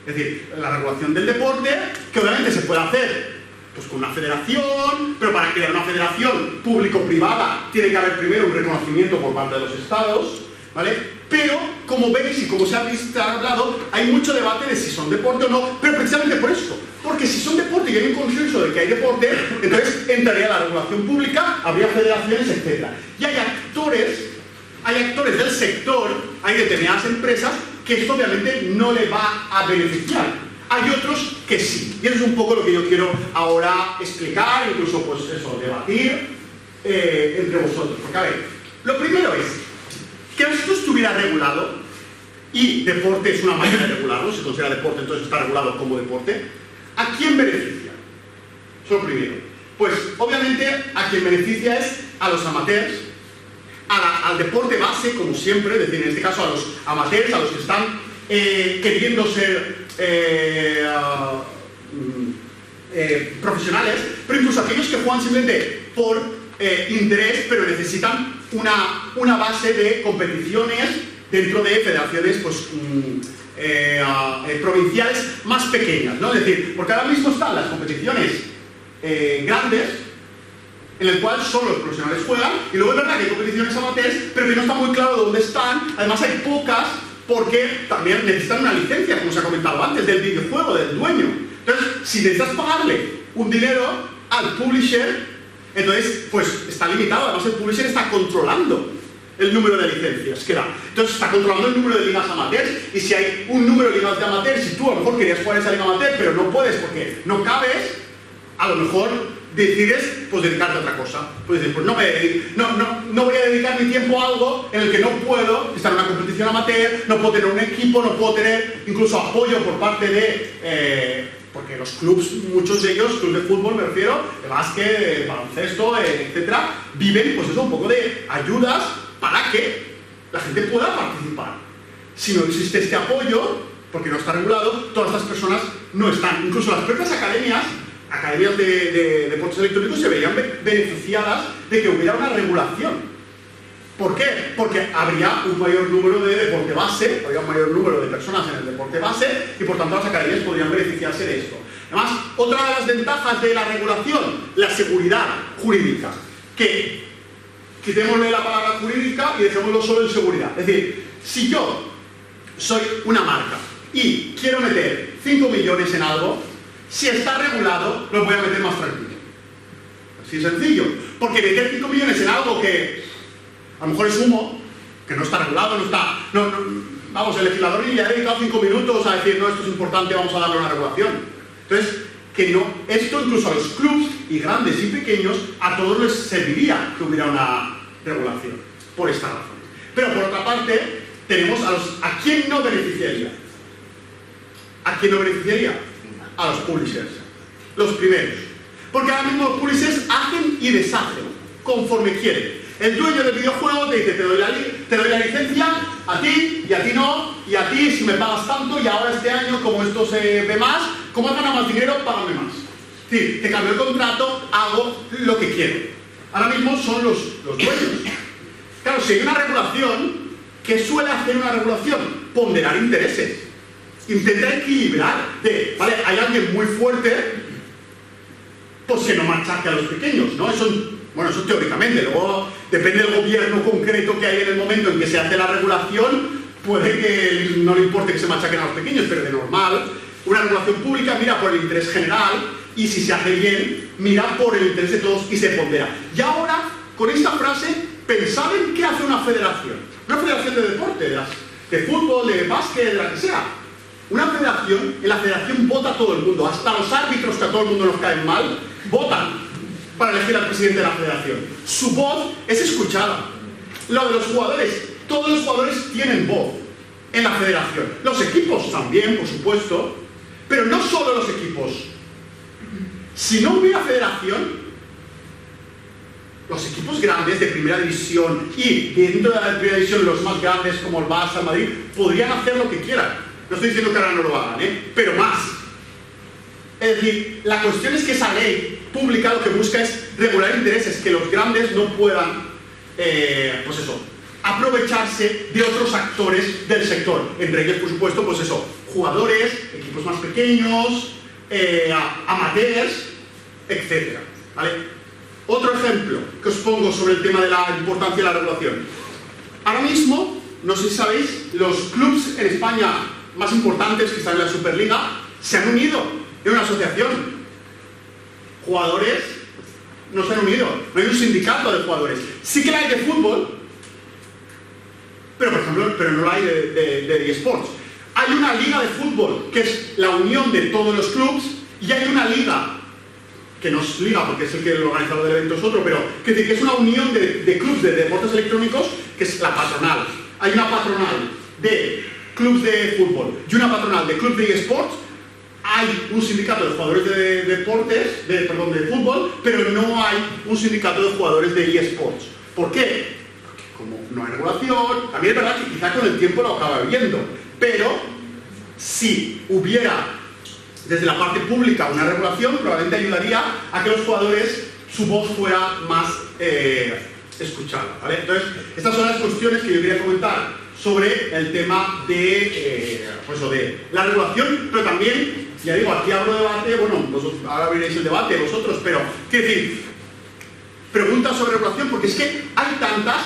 Speaker 2: Es decir, la regulación del deporte, que obviamente se puede hacer pues con una federación, pero para crear una federación público-privada tiene que haber primero un reconocimiento por parte de los estados, ¿vale? Pero, como veis y como se ha hablado, hay mucho debate de si son deporte o no, pero precisamente por eso. Porque si son deporte y hay un consenso de que hay deporte, entonces entraría la regulación pública, habría federaciones, etc. Y hay actores del sector, hay determinadas empresas que esto obviamente no le va a beneficiar. Hay otros que sí. Y eso es un poco lo que yo quiero ahora explicar, incluso pues eso, debatir entre vosotros. Porque a ver, lo primero es que esto estuviera regulado, y deporte es una manera de regularlo, se considera deporte, entonces está regulado como deporte. ¿A quién beneficia? Eso es lo primero. Pues obviamente a quien beneficia es a los amateurs, al deporte base, como siempre, es decir, en este caso a los amateurs, a los que están queriendo ser profesionales, pero incluso aquellos que juegan simplemente por interés, pero necesitan una base de competiciones dentro de federaciones pues, provinciales más pequeñas, ¿no? Es decir, porque ahora mismo están las competiciones grandes, en el cual solo los profesionales juegan, y luego es verdad que hay competiciones amateurs, pero que no está muy claro dónde están. Además hay pocas, porque también necesitan una licencia, como se ha comentado antes, del videojuego, del dueño. Entonces, si necesitas pagarle un dinero al publisher, entonces, pues está limitado. Además, el publisher está controlando el número de licencias que da. Entonces, está controlando el número de ligas amateurs, y si hay un número de ligas de amateurs, si tú a lo mejor querías jugar esa liga amateur, pero no puedes porque no cabes, a lo mejor decides pues dedicarte a otra cosa. Pues decir, pues no voy a dedicar mi tiempo a algo en el que no puedo estar en una competición amateur, no puedo tener un equipo, no puedo tener incluso apoyo por parte de... porque los clubs, muchos de ellos, clubes de fútbol me refiero, de básquet, de baloncesto, etcétera, viven pues eso, un poco de ayudas para que la gente pueda participar. Si no existe este apoyo, porque no está regulado, todas estas personas no están. Incluso las propias academias de deportes electrónicos se verían beneficiadas de que hubiera una regulación. ¿Por qué? Porque habría un mayor número de deporte base, habría un mayor número de personas en el deporte base, y por tanto las academias podrían beneficiarse de esto. Además, otra de las ventajas de la regulación, la seguridad jurídica. Que quitémosle la palabra jurídica y dejémoslo solo en seguridad. Es decir, si yo soy una marca y quiero meter 5 millones en algo, si está regulado, lo voy a meter más tranquilo. Así de sencillo. Porque meter 5 millones en algo que a lo mejor es humo, que no está regulado, vamos, el legislador ni le ha dedicado 5 minutos a decir, no, esto es importante, vamos a darle una regulación. Entonces, que no, esto incluso a los clubs, y grandes y pequeños, a todos les serviría que hubiera una regulación, por esta razón. Pero por otra parte, tenemos ¿a quién no beneficiaría? ¿A quién no beneficiaría? A los publishers, los primeros. Porque ahora mismo los publishers hacen y deshacen, conforme quieren. El dueño del videojuego te dice, te doy la licencia, a ti, y a ti no, y a ti si me pagas tanto, y ahora este año, como esto se ve más, como has ganado más dinero, págame más. Es decir, te cambio el contrato, hago lo que quiero. Ahora mismo son los dueños. Claro, si hay una regulación, ¿qué suele hacer una regulación? Ponderar intereses. Intenta equilibrar ¿vale? Hay alguien muy fuerte, pues que no machaque a los pequeños, ¿no? Eso teóricamente. Luego, depende del gobierno concreto que hay en el momento en que se hace la regulación, puede que no le importe que se machaquen a los pequeños, pero de normal, una regulación pública mira por el interés general, y si se hace bien, mira por el interés de todos y se pondera. Y ahora, con esta frase, pensad en qué hace una federación. Una federación de deporte, de fútbol, de básquet, de la que sea. Una federación, en la federación vota todo el mundo, hasta los árbitros, que a todo el mundo nos caen mal, votan para elegir al presidente de la federación. Su voz es escuchada. Lo de los jugadores, todos los jugadores tienen voz en la federación. Los equipos también, por supuesto, pero no solo los equipos. Si no hubiera federación, los equipos grandes de primera división y dentro de la primera división los más grandes como el Barça, el Madrid, podrían hacer lo que quieran. No estoy diciendo que ahora no lo hagan, pero más. Es decir, la cuestión es que esa ley pública lo que busca es regular intereses, que los grandes no puedan, pues eso, aprovecharse de otros actores del sector. Entre ellos, por supuesto, pues eso, jugadores, equipos más pequeños, amateurs, etc. ¿Vale? Otro ejemplo que os pongo sobre el tema de la importancia de la regulación. Ahora mismo, no sé si sabéis, los clubes en España más importantes que están en la Superliga se han unido en una asociación. Jugadores no se han unido, no hay un sindicato de jugadores. Sí que la hay de fútbol, pero por ejemplo, no la hay de eSports. Hay una liga de fútbol que es la unión de todos los clubes y hay una liga que no es liga porque es el organizador del evento es otro, pero que es una unión de clubes de deportes electrónicos que es la patronal. Hay una patronal de clubes de fútbol y una patronal de clubes de eSports. Hay un sindicato de jugadores de deportes, de fútbol, pero no hay un sindicato de jugadores de eSports. ¿Por qué? Porque como no hay regulación, también es verdad que quizá con el tiempo lo acaba viendo, pero si hubiera desde la parte pública una regulación, probablemente ayudaría a que los jugadores, su voz fuera más escuchada, ¿vale? Entonces, estas son las cuestiones que yo quería comentar sobre el tema de, de la regulación, pero también, ya digo, aquí abro debate, bueno, ahora veréis el debate vosotros, pero, quiero decir, preguntas sobre regulación, porque es que hay tantas,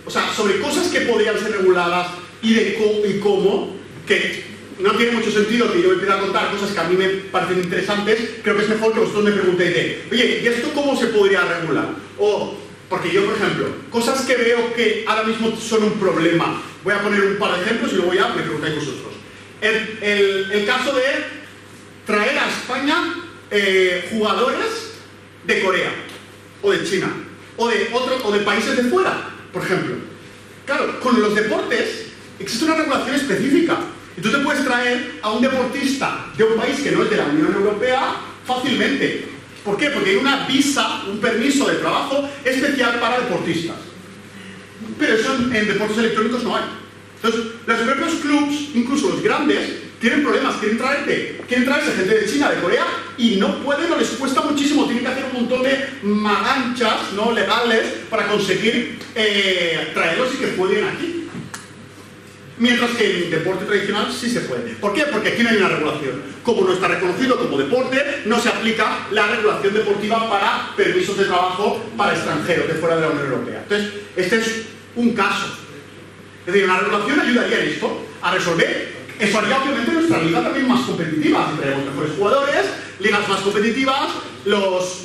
Speaker 2: o sea, sobre cosas que podrían ser reguladas y cómo, que no tiene mucho sentido que yo empiece a contar cosas que a mí me parecen interesantes. Creo que es mejor que vosotros me preguntéis oye, ¿y esto cómo se podría regular? O, porque yo, por ejemplo, cosas que veo que ahora mismo son un problema. Voy a poner un par de ejemplos y luego ya me preguntáis vosotros. El caso de traer a España jugadores de Corea, o de China, o de países de fuera, por ejemplo. Claro, con los deportes existe una regulación específica. Y tú te puedes traer a un deportista de un país que no es de la Unión Europea fácilmente. ¿Por qué? Porque hay una visa, un permiso de trabajo especial para deportistas. Pero eso en deportes electrónicos no hay. Entonces, los propios clubs, incluso los grandes, tienen problemas, quieren traerse gente de China, de Corea, y no pueden, o les cuesta muchísimo, tienen que hacer un montón de maganchas, ¿no?, legales para conseguir traerlos y que jueguen aquí. Mientras que en el deporte tradicional sí se puede. ¿Por qué? Porque aquí no hay una regulación. Como no está reconocido como deporte, no se aplica la regulación deportiva para permisos de trabajo para extranjeros de fuera de la Unión Europea. Entonces, este es un caso. Es decir, una regulación ayudaría en esto, a resolver. Eso haría obviamente nuestra liga también más competitiva. Tendremos mejores jugadores, ligas más competitivas, los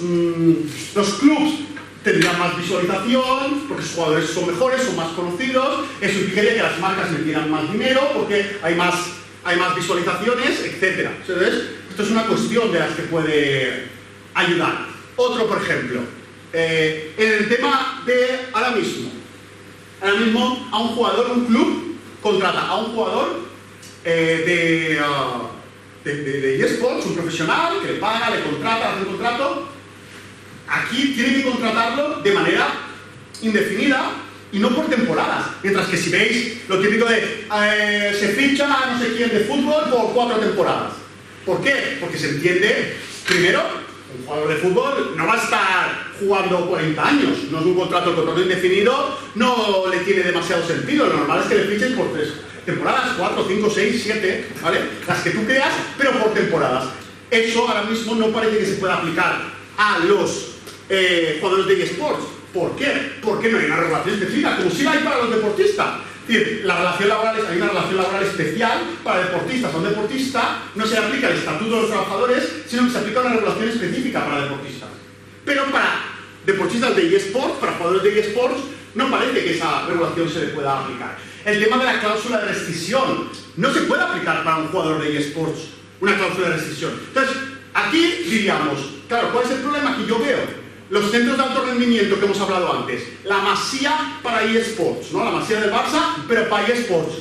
Speaker 2: clubs tendrían más visualización, porque sus jugadores son mejores, son más conocidos. Eso implicaría que las marcas metieran más dinero, porque hay más visualizaciones, etc. Entonces, esto es una cuestión de las que puede ayudar. Otro, por ejemplo, en el tema de ahora mismo a un jugador, un club contrata a un jugador de eSports, un profesional, que le paga, le contrata, hace un contrato. Aquí tiene que contratarlo de manera indefinida y no por temporadas. Mientras que si veis lo típico de se ficha a no sé quién de fútbol por 4 temporadas. ¿Por qué? Porque se entiende, primero, un jugador de fútbol no va a estar jugando 40 años. No es un contrato, el contrato indefinido no le tiene demasiado sentido. Lo normal es que le fichen por 3 temporadas, 4, 5, 6, 7, ¿vale? Las que tú creas, pero por temporadas. Eso ahora mismo no parece que se pueda aplicar a los jugadores de eSports. ¿Por qué? Porque no hay una regulación específica, como si la hay para los deportistas. Es decir, hay una relación laboral especial para deportistas. A un deportista no se le aplica el estatuto de los trabajadores, sino que se aplica una regulación específica para deportistas. Pero para deportistas de eSports, para jugadores de eSports, no parece que esa regulación se le pueda aplicar. El tema de la cláusula de rescisión no se puede aplicar para un jugador de eSports, una cláusula de rescisión. Entonces, aquí diríamos, claro, ¿cuál es el problema que yo veo? Los centros de alto rendimiento que hemos hablado antes, la Masía para eSports, ¿no? La Masía del Barça, pero para eSports.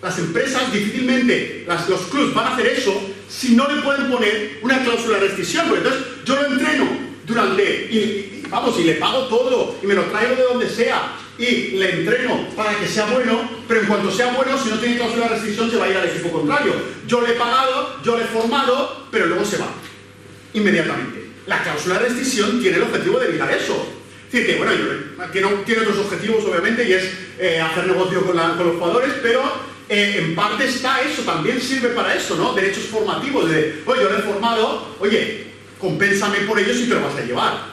Speaker 2: Las empresas difícilmente, los clubs van a hacer eso si no le pueden poner una cláusula de rescisión. Porque entonces yo lo entreno durante, y vamos, y le pago todo, y me lo traigo de donde sea, y le entreno para que sea bueno, pero en cuanto sea bueno, si no tiene cláusula de restricción, se va a ir al equipo contrario. Yo le he pagado, yo le he formado, pero luego se va, inmediatamente. La cláusula de restricción tiene el objetivo de evitar eso. Es decir, que, bueno, tiene otros objetivos, obviamente, y es hacer negocio con los jugadores, pero en parte está eso, también sirve para eso, ¿no? Derechos formativos, de, oye, yo le he formado, oye, compénsame por ello si te lo vas a llevar.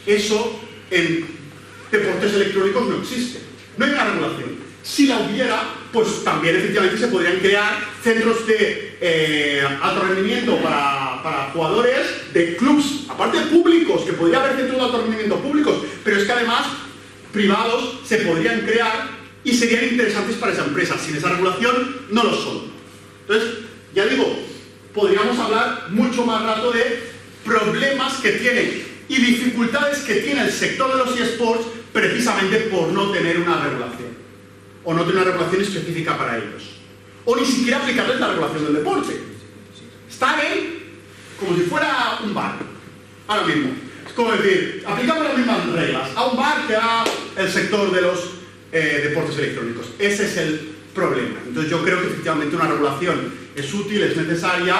Speaker 2: Eso en deportes electrónicos no existe. No hay una regulación. Si la hubiera, pues también efectivamente se podrían crear centros de alto rendimiento para jugadores de clubs, aparte de públicos, que podría haber centros de alto rendimiento públicos, pero es que además privados se podrían crear y serían interesantes para esa empresa. Sin esa regulación no lo son. Entonces, ya digo, podríamos hablar mucho más rato de problemas que tienen y dificultades que tiene el sector de los eSports precisamente por no tener una regulación o no tener una regulación específica para ellos o ni siquiera aplicarles la regulación del deporte. Están como si fuera un bar ahora mismo. Es como decir, aplicamos las mismas reglas a un bar que a el sector de los deportes electrónicos. Ese es el problema. Entonces yo creo que efectivamente una regulación es útil, es necesaria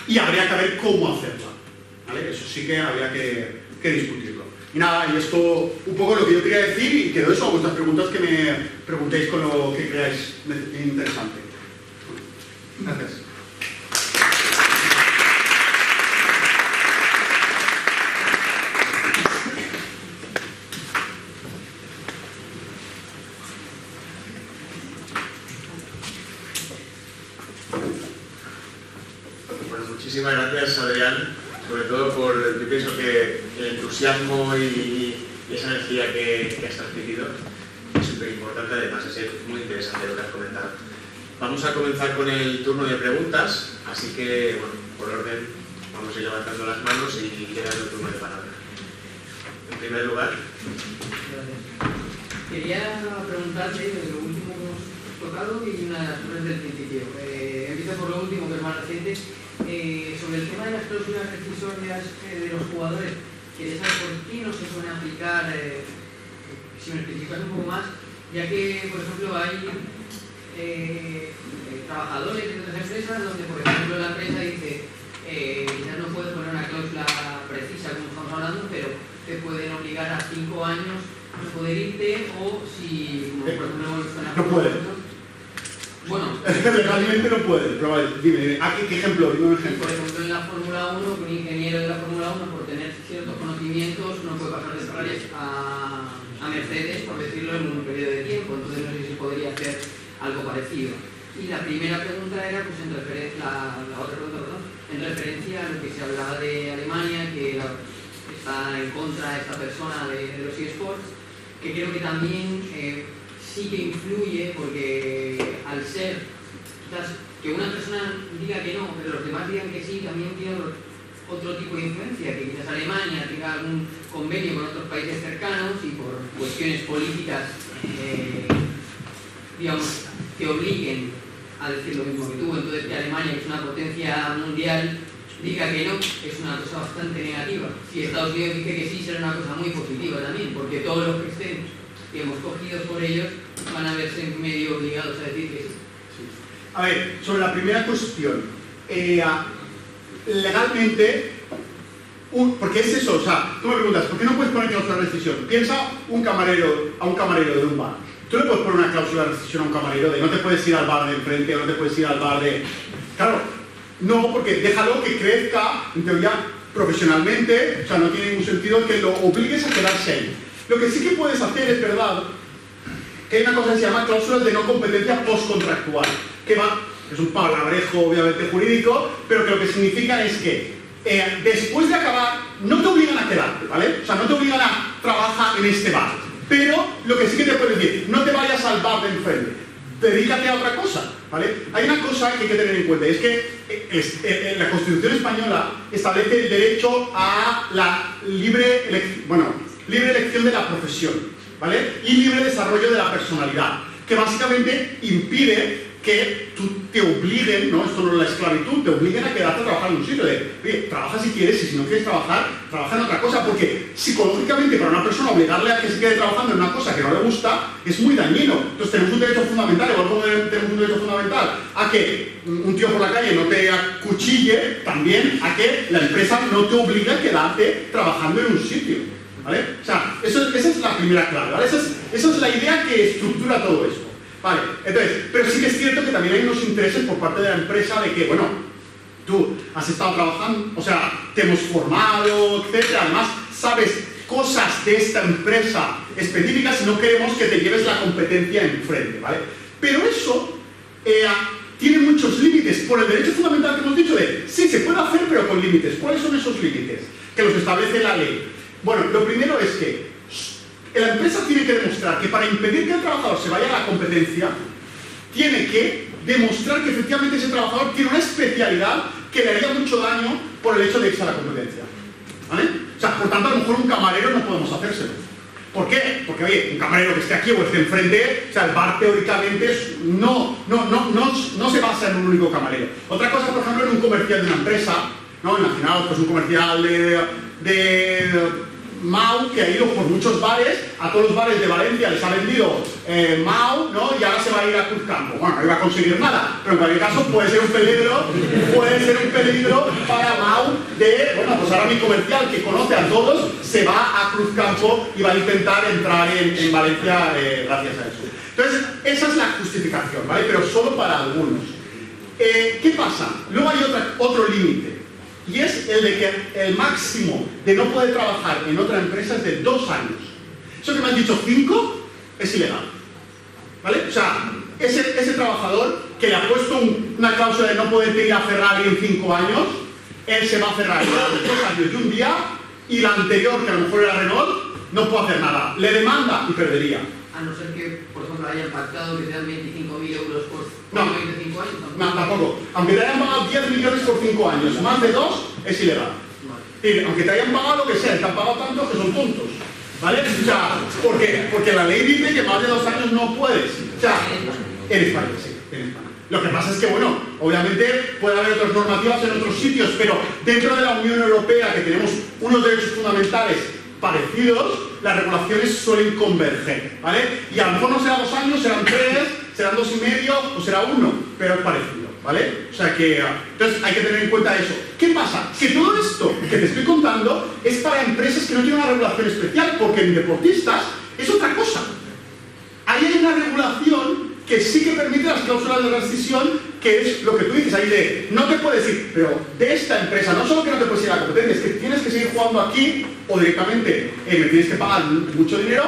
Speaker 2: y habría que ver cómo hacerla, ¿vale? Eso sí que habría que discutirlo. Y nada, y esto un poco lo que yo quería decir, y quedo eso a vuestras preguntas que me preguntéis con lo que creáis interesante. Gracias.
Speaker 1: Bueno, muchísimas gracias, Adrián. Sobre todo yo pienso que el entusiasmo y esa energía que has transmitido es súper importante, además es muy interesante lo que has comentado. Vamos a comenzar con el turno de preguntas, así que, bueno, por orden, vamos a ir levantando las manos y queda el turno de palabra. En primer lugar.
Speaker 3: Quería preguntarte de lo último que hemos tocado y una de las cosas del principio. Empiezo por lo último, que es más reciente. Sobre el tema de las cláusulas rescisorias de los jugadores, quería saber por qué no se pueden aplicar, si me especificas un poco más, ya que, por ejemplo, hay trabajadores de otras empresas donde, por ejemplo, la empresa dice quizás no puedes poner una cláusula precisa como estamos hablando, pero te pueden obligar a 5 años no poder irte, o si, como por ejemplo,
Speaker 2: no pueden.
Speaker 3: Bueno,
Speaker 2: legalmente no pueden, pero dime, ¿qué ejemplo? Dime un ejemplo.
Speaker 3: Por ejemplo, en la Fórmula 1, un ingeniero de la Fórmula 1, por tener ciertos conocimientos, no puede pasar de Ferrari a Mercedes, por decirlo, en un periodo de tiempo. Entonces, no sé si podría hacer algo parecido. Y la primera pregunta era, pues, en referencia a lo que se hablaba de Alemania, que está en contra de esta persona de los eSports, que creo que también sí que influye, porque al ser quizás que una persona diga que no, pero los demás digan que sí, también tiene otro tipo de influencia, que quizás Alemania tenga algún convenio con otros países cercanos y por cuestiones políticas, digamos, que obliguen a decir lo mismo que tú. Entonces, que Alemania, que es una potencia mundial, diga que no, es una cosa bastante negativa. Si Estados Unidos dice que sí, será una cosa muy positiva también, porque todos los que estén, digamos, cogidos por ellos, van a verse medio obligados a decir que sí.
Speaker 2: A ver, sobre la primera cuestión, legalmente, porque es eso, o sea, tú me preguntas, ¿por qué no puedes poner cláusula de rescisión? Piensa a un camarero de un bar. Tú no puedes poner una cláusula de rescisión a un camarero de no te puedes ir al bar de enfrente, no te puedes ir al bar de... Claro, no, porque déjalo que crezca, en teoría, profesionalmente, o sea, no tiene ningún sentido que lo obligues a quedarse ahí. Lo que sí que puedes hacer, es verdad, que hay una cosa que se llama cláusulas de no competencia postcontractual, que es un palabrejo obviamente jurídico, pero que lo que significa es que después de acabar no te obligan a quedarte, ¿vale? O sea, no te obligan a trabajar en este bar, pero lo que sí que te pueden decir, no te vayas al bar de enfrente, dedícate a otra cosa, ¿vale? Hay una cosa que hay que tener en cuenta, y es que la Constitución española establece el derecho a la libre elección de la profesión, ¿vale? Y libre desarrollo de la personalidad, que básicamente impide que tú te obliguen, ¿no? Esto no es la esclavitud, te obliguen a quedarte a trabajar en un sitio de, oye, trabaja si quieres y si no quieres trabajar, trabaja en otra cosa, porque psicológicamente para una persona obligarle a que se quede trabajando en una cosa que no le gusta es muy dañino. Entonces tenemos un derecho fundamental, igual como tenemos un derecho fundamental a que un tío por la calle no te acuchille, también a que la empresa no te obligue a quedarte trabajando en un sitio, ¿vale? O sea, esa es la primera clave, ¿vale? Esa es la idea que estructura todo esto. Vale, entonces, pero sí que es cierto que también hay unos intereses por parte de la empresa de que, bueno, tú has estado trabajando, o sea, te hemos formado, etcétera, además sabes cosas de esta empresa específicas y no queremos que te lleves la competencia enfrente, ¿vale? Pero eso tiene muchos límites por el derecho fundamental que hemos dicho de, sí, se puede hacer, pero con límites. ¿Cuáles son esos límites? Que los establece la ley. Bueno, lo primero es que la empresa tiene que demostrar que para impedir que el trabajador se vaya a la competencia, tiene que demostrar que efectivamente ese trabajador tiene una especialidad que le haría mucho daño por el hecho de irse a la competencia, ¿vale? O sea, por tanto, a lo mejor un camarero no podemos hacérselo. ¿Por qué? Porque, oye, un camarero que esté aquí o esté enfrente, o sea, el bar teóricamente no se basa en un único camarero. Otra cosa, por ejemplo, en un comercial de una empresa, ¿no? Imaginaos, pues un comercial de Mau, que ha ido por muchos bares, a todos los bares de Valencia les ha vendido Mau, ¿no? Y ahora se va a ir a Cruzcampo. Bueno, no iba a conseguir nada, pero en cualquier caso puede ser un peligro para Mau de, bueno, pues ahora mi comercial que conoce a todos se va a Cruzcampo y va a intentar entrar en Valencia gracias a eso. Entonces, esa es la justificación, ¿vale? Pero solo para algunos. ¿Qué pasa? Luego hay otro límite. Y es el de que el máximo de no poder trabajar en otra empresa es de 2 años. Eso que me han dicho 5 es ilegal, ¿vale? O sea, ese trabajador que le ha puesto una cláusula de no poder ir a Ferrari en 5 años, él se va a Ferrari a los 2 años y un día, y la anterior, que a lo mejor era Renault, no puede hacer nada. Le demanda y perdería.
Speaker 3: A no ser que, por ejemplo, hayan pactado que te dan 25.000 euros por 25 años.
Speaker 2: No, tampoco. Aunque te hayan pagado 10 millones por 5 años, más de 2 es ilegal. Y aunque te hayan pagado lo que sea, te han pagado tanto que son tontos, ¿vale? O sea, porque la ley dice que más de 2 años no puedes. O sea, en España, sí, en España. Lo que pasa es que, bueno, obviamente puede haber otras normativas en otros sitios, pero dentro de la Unión Europea, que tenemos unos derechos fundamentales parecidos, las regulaciones suelen converger, ¿vale? Y a lo mejor no será 2 años, serán 3, serán 2 y medio o será 1, pero es parecido, ¿vale? O sea que, entonces hay que tener en cuenta eso. ¿Qué pasa? Que todo esto que te estoy contando es para empresas que no tienen una regulación especial, porque en deportistas es otra cosa. Ahí hay una regulación que sí que permite las cláusulas de rescisión, que es lo que tú dices ahí de, no te puedes ir, pero de esta empresa, no solo que no te puedes ir a la competencia, es que tienes que seguir jugando aquí, o directamente me tienes que pagar mucho dinero,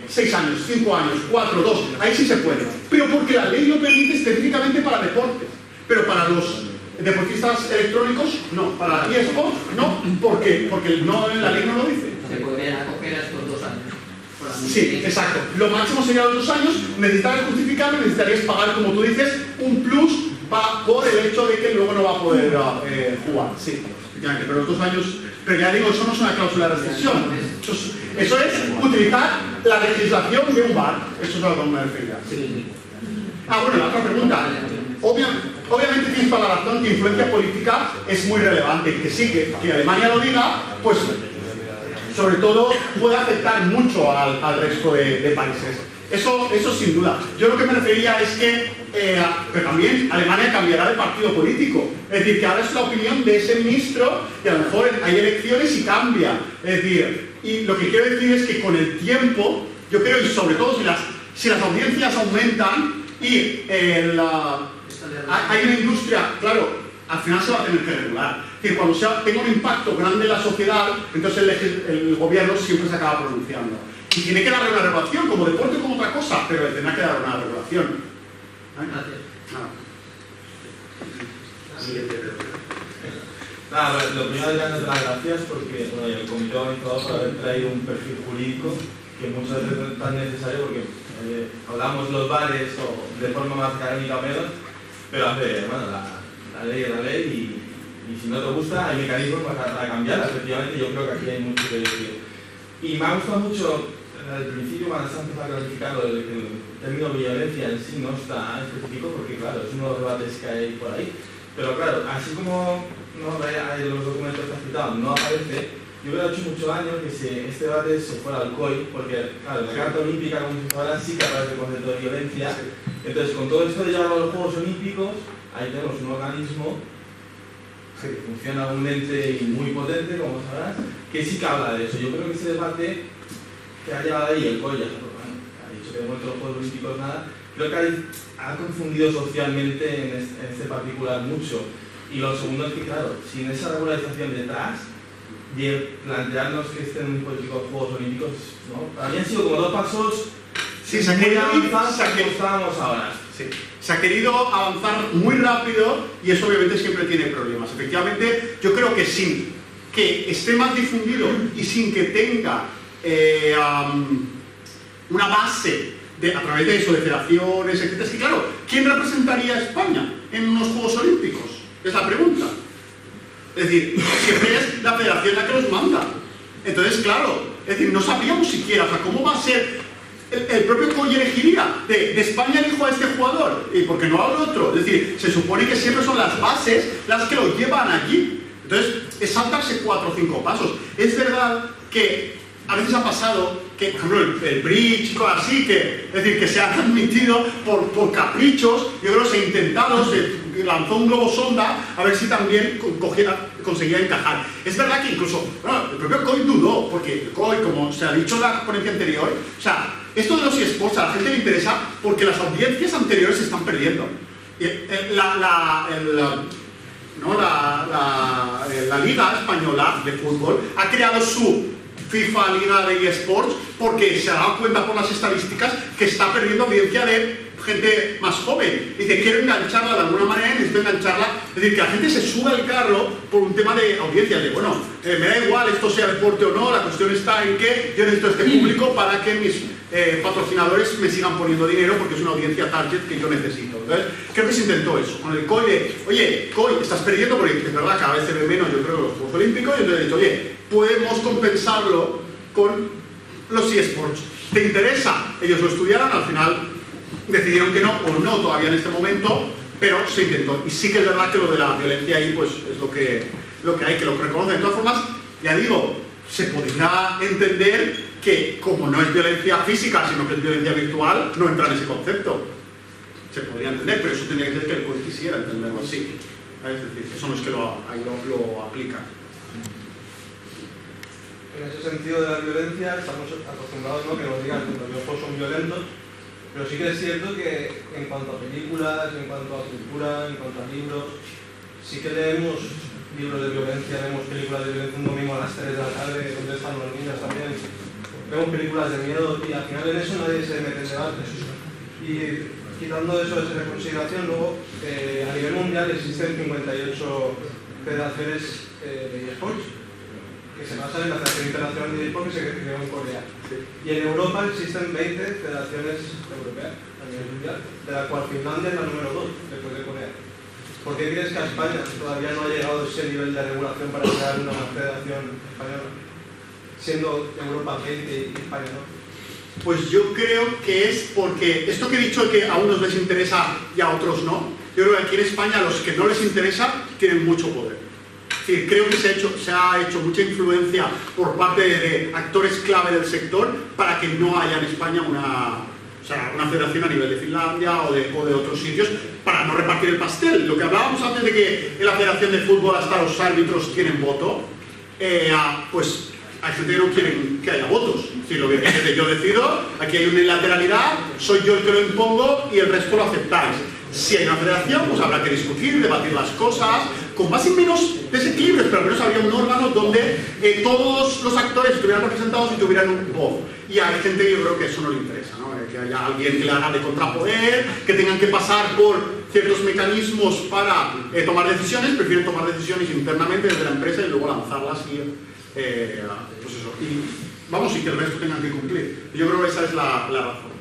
Speaker 2: 6 años, 5 años, 4, 2, ahí sí se puede. Pero porque la ley lo permite específicamente para deportes. Pero para los deportistas electrónicos, no. Para eSports, no. ¿Por qué? Porque no, la ley no lo dice.
Speaker 3: Se podrían acoger a estos 2 años.
Speaker 2: Sí, exacto. Lo máximo sería los 2 años. Necesitarías justificarlo, necesitarías pagar, como tú dices, un plus por el hecho de que luego no va a poder jugar. Sí, pero los 2 años... Pero ya digo, eso no es una cláusula de rescisión. Eso es utilizar la legislación de un bar. Eso es a lo que me refería. Sí. Bueno, la otra pregunta. Obviamente tienes toda la razón que influencia política es muy relevante. Que sí, que Alemania lo diga, pues sobre todo puede afectar mucho al resto de países. Eso sin duda. Yo lo que me refería es que pero también Alemania cambiará de partido político. Es decir, que ahora es la opinión de ese ministro y a lo mejor hay elecciones y cambia. Es decir, y lo que quiero decir es que con el tiempo, yo creo, y sobre todo si las audiencias aumentan y hay una industria, claro, al final se va a tener que regular. Es decir, cuando tenga un impacto grande en la sociedad, entonces el gobierno siempre se acaba pronunciando. Y tiene que darle una regulación, como deporte o como otra cosa, pero tendrá que dar una regulación.
Speaker 3: Gracias.
Speaker 4: Nada, lo primero ya nos da las gracias porque el comité ha organizado por haber traído un perfil jurídico que muchas veces no es tan necesario porque hablamos los bares o de forma más académica o menos, pero bueno, la ley es la ley y si no te gusta hay mecanismos para cambiarla. Efectivamente, yo creo que aquí hay mucho que decir. Y me ha gustado mucho al principio cuando se empezó a clarificar el término violencia en sí no está específico porque claro, es uno de los debates que hay por ahí, pero claro, así como no hay los documentos que has citado, no aparece, yo creo que ha hecho mucho daño que este debate se fuera al COI, porque claro, la Carta Olímpica como si fuera sí que aparece el concepto de violencia, entonces con todo esto de llevarlo a los Juegos Olímpicos, ahí tenemos un organismo que funciona, un ente muy potente, como sabrás, que sí que habla de eso. Yo creo que ese debate que ha llevado ahí el COI, ha dicho que de momento los Juegos Olímpicos nada, creo que ha confundido socialmente en este particular mucho. Y lo segundo es que, claro, sin esa regularización detrás, de plantearnos que estén un político Juegos Olímpicos, ¿no? Para mí han sido como dos pasos muy avanzados como estábamos ahora.
Speaker 2: Sí. Se ha querido avanzar muy rápido y eso obviamente siempre tiene problemas. Efectivamente, yo creo que sin que esté más difundido y sin que tenga una base a través de eso, de federaciones, etc. Es que claro, ¿quién representaría a España en unos Juegos Olímpicos? Es la pregunta. Es decir, siempre es la federación la que los manda. Entonces, claro, es decir, no sabíamos siquiera, o sea, ¿cómo va a ser? El propio COI elegiría, de España elijo a este jugador, ¿y por qué no al otro? Es decir, se supone que siempre son las bases las que lo llevan allí. Entonces, es saltarse 4 o 5 pasos. Es verdad que a veces ha pasado que, por ejemplo, el bridge y cosas así, es decir, que se ha transmitido por caprichos. Yo creo que se ha intentado, se lanzó un globo sonda a ver si también conseguía encajar. Es verdad que incluso, bueno, el propio COI dudó, porque el COI, como se ha dicho en la ponencia anterior, o sea, esto de los eSports a la gente le interesa porque las audiencias anteriores se están perdiendo. La Liga Española de Fútbol ha creado su FIFA Liga de eSports porque se ha dado cuenta por las estadísticas que está perdiendo audiencia de gente más joven. Dice, quiero engancharla de alguna manera, necesito engancharla. Es decir, que la gente se sube al carro por un tema de audiencia, de bueno, me da igual esto sea deporte o no, la cuestión está en que yo necesito este público para que mis patrocinadores me sigan poniendo dinero porque es una audiencia target que yo necesito. Entonces, creo que se intentó eso. Con el COI de, oye, COI, estás perdiendo porque es verdad, cada vez se ve menos, yo creo, los Juegos Olímpicos, y entonces he dicho, oye, podemos compensarlo con los eSports. ¿Te interesa? Ellos lo estudiaron, al final decidieron que no, o no todavía en este momento, pero se intentó. Y sí que es verdad que lo de la violencia ahí pues es lo que hay, que lo reconoce. De todas formas, ya digo, se podría entender que como no es violencia física, sino que es violencia virtual, no entra en ese concepto. Se podría entender, pero eso tendría que ser que el COI quisiera entenderlo así. Es decir, son los que lo aplican.
Speaker 5: En ese sentido de la violencia, estamos acostumbrados, ¿no?, que nos digan que los videojuegos son violentos, pero sí que es cierto que en cuanto a películas, en cuanto a cultura, en cuanto a libros, sí que leemos libros de violencia, vemos películas de violencia un domingo a las 3 de la tarde, donde están los niños también, vemos películas de miedo y al final en eso nadie se mete en debate. Y quitando eso de consideración, luego a nivel mundial existen 58 federaciones de eSports que se basan en la Federación Internacional de eSports que se creó en Corea. Sí. Y en Europa existen 20 federaciones europeas a nivel mundial, de la cual Finlandia es la número 2 después de Corea. ¿Por qué crees que a España todavía no ha llegado ese nivel de regulación para crear una federación española, siendo Europa 20 y España no?
Speaker 2: Pues yo creo que es porque esto que he dicho que a unos les interesa y a otros no, yo creo que aquí en España a los que no les interesa tienen mucho poder. Es decir, creo que se ha hecho mucha influencia por parte de actores clave del sector para que no haya en España una federación a nivel de Finlandia o de otros sitios, para no repartir el pastel. Lo que hablábamos antes de que en la Federación de Fútbol hasta los árbitros tienen voto, pues hay gente que no quiere que haya votos. Si lo que yo decido, aquí hay unilateralidad, soy yo el que lo impongo y el resto lo aceptáis. Si hay una federación, pues habrá que discutir, debatir las cosas, con más y menos desequilibrios, pero al menos habría un órgano donde todos los actores estuvieran representados y tuvieran un voz. Y hay gente que yo creo que eso no le interesa, ¿no? Que haya alguien que le haga de contrapoder, que tengan que pasar por ciertos mecanismos para tomar decisiones, prefieren tomar decisiones internamente desde la empresa y luego lanzarlas y pues eso. Y vamos, y que el resto tengan que cumplir. Yo creo que esa es la razón.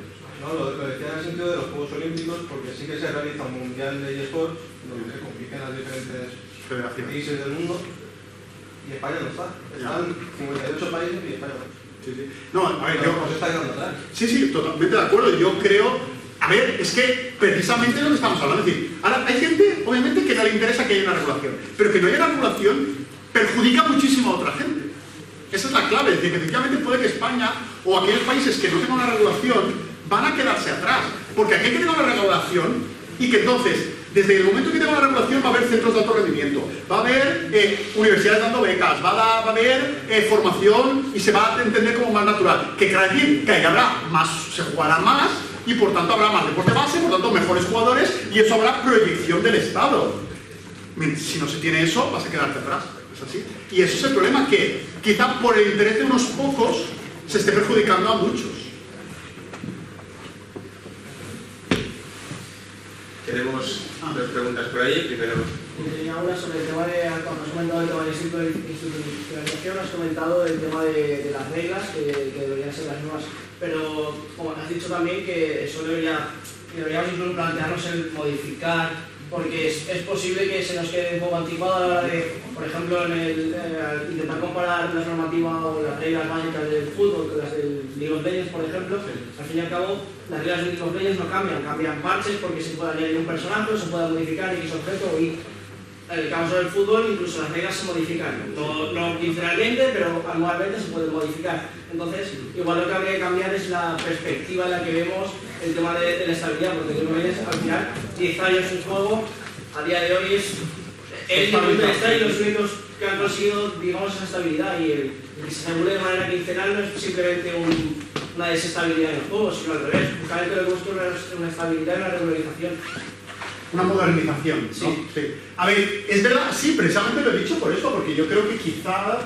Speaker 5: No, lo decía en el sentido de los Juegos Olímpicos, porque sí que se realiza un mundial de eSports donde compiten las diferentes países del mundo y España no está. Están 58 países y España no.
Speaker 2: Sí, sí. No, a ver, yo...
Speaker 5: Os está quedando atrás.
Speaker 2: Sí, sí, totalmente de acuerdo. Yo creo... A ver, es que precisamente es lo que estamos hablando. Es decir, ahora hay gente, obviamente, que no le interesa que haya una regulación, pero que no haya una regulación perjudica muchísimo a otra gente. Esa es la clave. Es decir, que efectivamente puede que España o aquellos países que no tengan una regulación van a quedarse atrás. Porque aquel que tenga una regulación y que entonces, desde el momento que tenga una regulación va a haber centros de alto rendimiento, va a haber universidades dando becas, va a haber formación y se va a entender como más natural. Que cada vez que habrá más, se jugará más y por tanto habrá más deporte base, por tanto mejores jugadores y eso habrá proyección del Estado. Si no se tiene eso, vas a quedarte atrás. Es así. Y eso es el problema, que quizá por el interés de unos pocos se esté perjudicando a muchos.
Speaker 1: Tenemos dos preguntas por ahí. Primero,
Speaker 6: tenía una sobre el tema de, cuando has comentado el tema de institucionalización, has comentado el tema de las reglas, que deberían ser las nuevas, pero como has dicho también que eso deberíamos incluso plantearnos el modificar, porque es posible que se nos quede un poco anticuado a la hora de, por ejemplo, intentar comparar las normativas o las reglas básicas del fútbol con las del League of Legends, por ejemplo. Al fin y al cabo, las reglas del League of Legends no cambian parches porque se puede añadir un personaje o se puede modificar X objeto y en el caso del fútbol incluso las reglas se modifican, no quincenalmente, pero anualmente se pueden modificar. Entonces, igual lo que habría que cambiar es la perspectiva en la que vemos el tema de la estabilidad, porque tú ves al final 10 años un juego, a día de hoy es el momento de estar y los únicos que han conseguido, digamos, esa estabilidad, y el que se regule de manera quincenal no es simplemente una desestabilidad en el juego, sino al revés, justamente lo que busca es una estabilidad y una regularización.
Speaker 2: Una modernización, ¿no?
Speaker 6: Sí.
Speaker 2: Sí. A ver, es verdad, sí, precisamente lo he dicho por eso, porque yo creo que quizá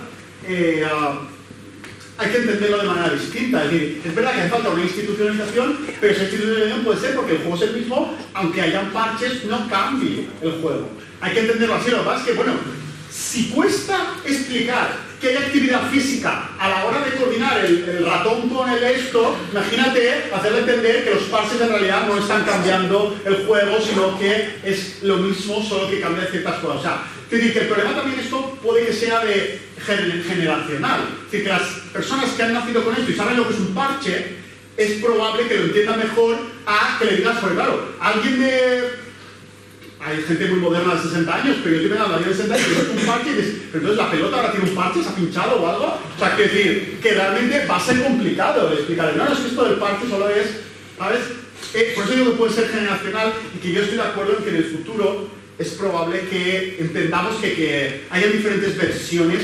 Speaker 2: hay que entenderlo de manera distinta. Es decir, es verdad que hace falta una institucionalización, pero esa institucionalización puede ser porque el juego es el mismo, aunque hayan parches, no cambie el juego. Hay que entenderlo así. Lo que pasa es que, bueno, si cuesta explicar que hay actividad física a la hora de coordinar el ratón con el esto, imagínate hacerle entender que los parches en realidad no están cambiando el juego, sino que es lo mismo, solo que cambia ciertas cosas. O sea, es decir, que el problema también esto puede que sea de generacional. Es decir, que las personas que han nacido con esto y saben lo que es un parche, es probable que lo entiendan mejor a que le digas, porque claro, alguien de... Hay gente muy moderna de 60 años, pero yo estoy pensando a alguien de 60 años que es un parche y dices, pero entonces la pelota ahora tiene un parche, se ha pinchado o algo. O sea, que decir, que realmente va a ser complicado de explicar. No, es que esto del parche solo es, ¿sabes? Por eso digo que puede ser generacional y que yo estoy de acuerdo en que en el futuro es probable que entendamos que haya diferentes versiones.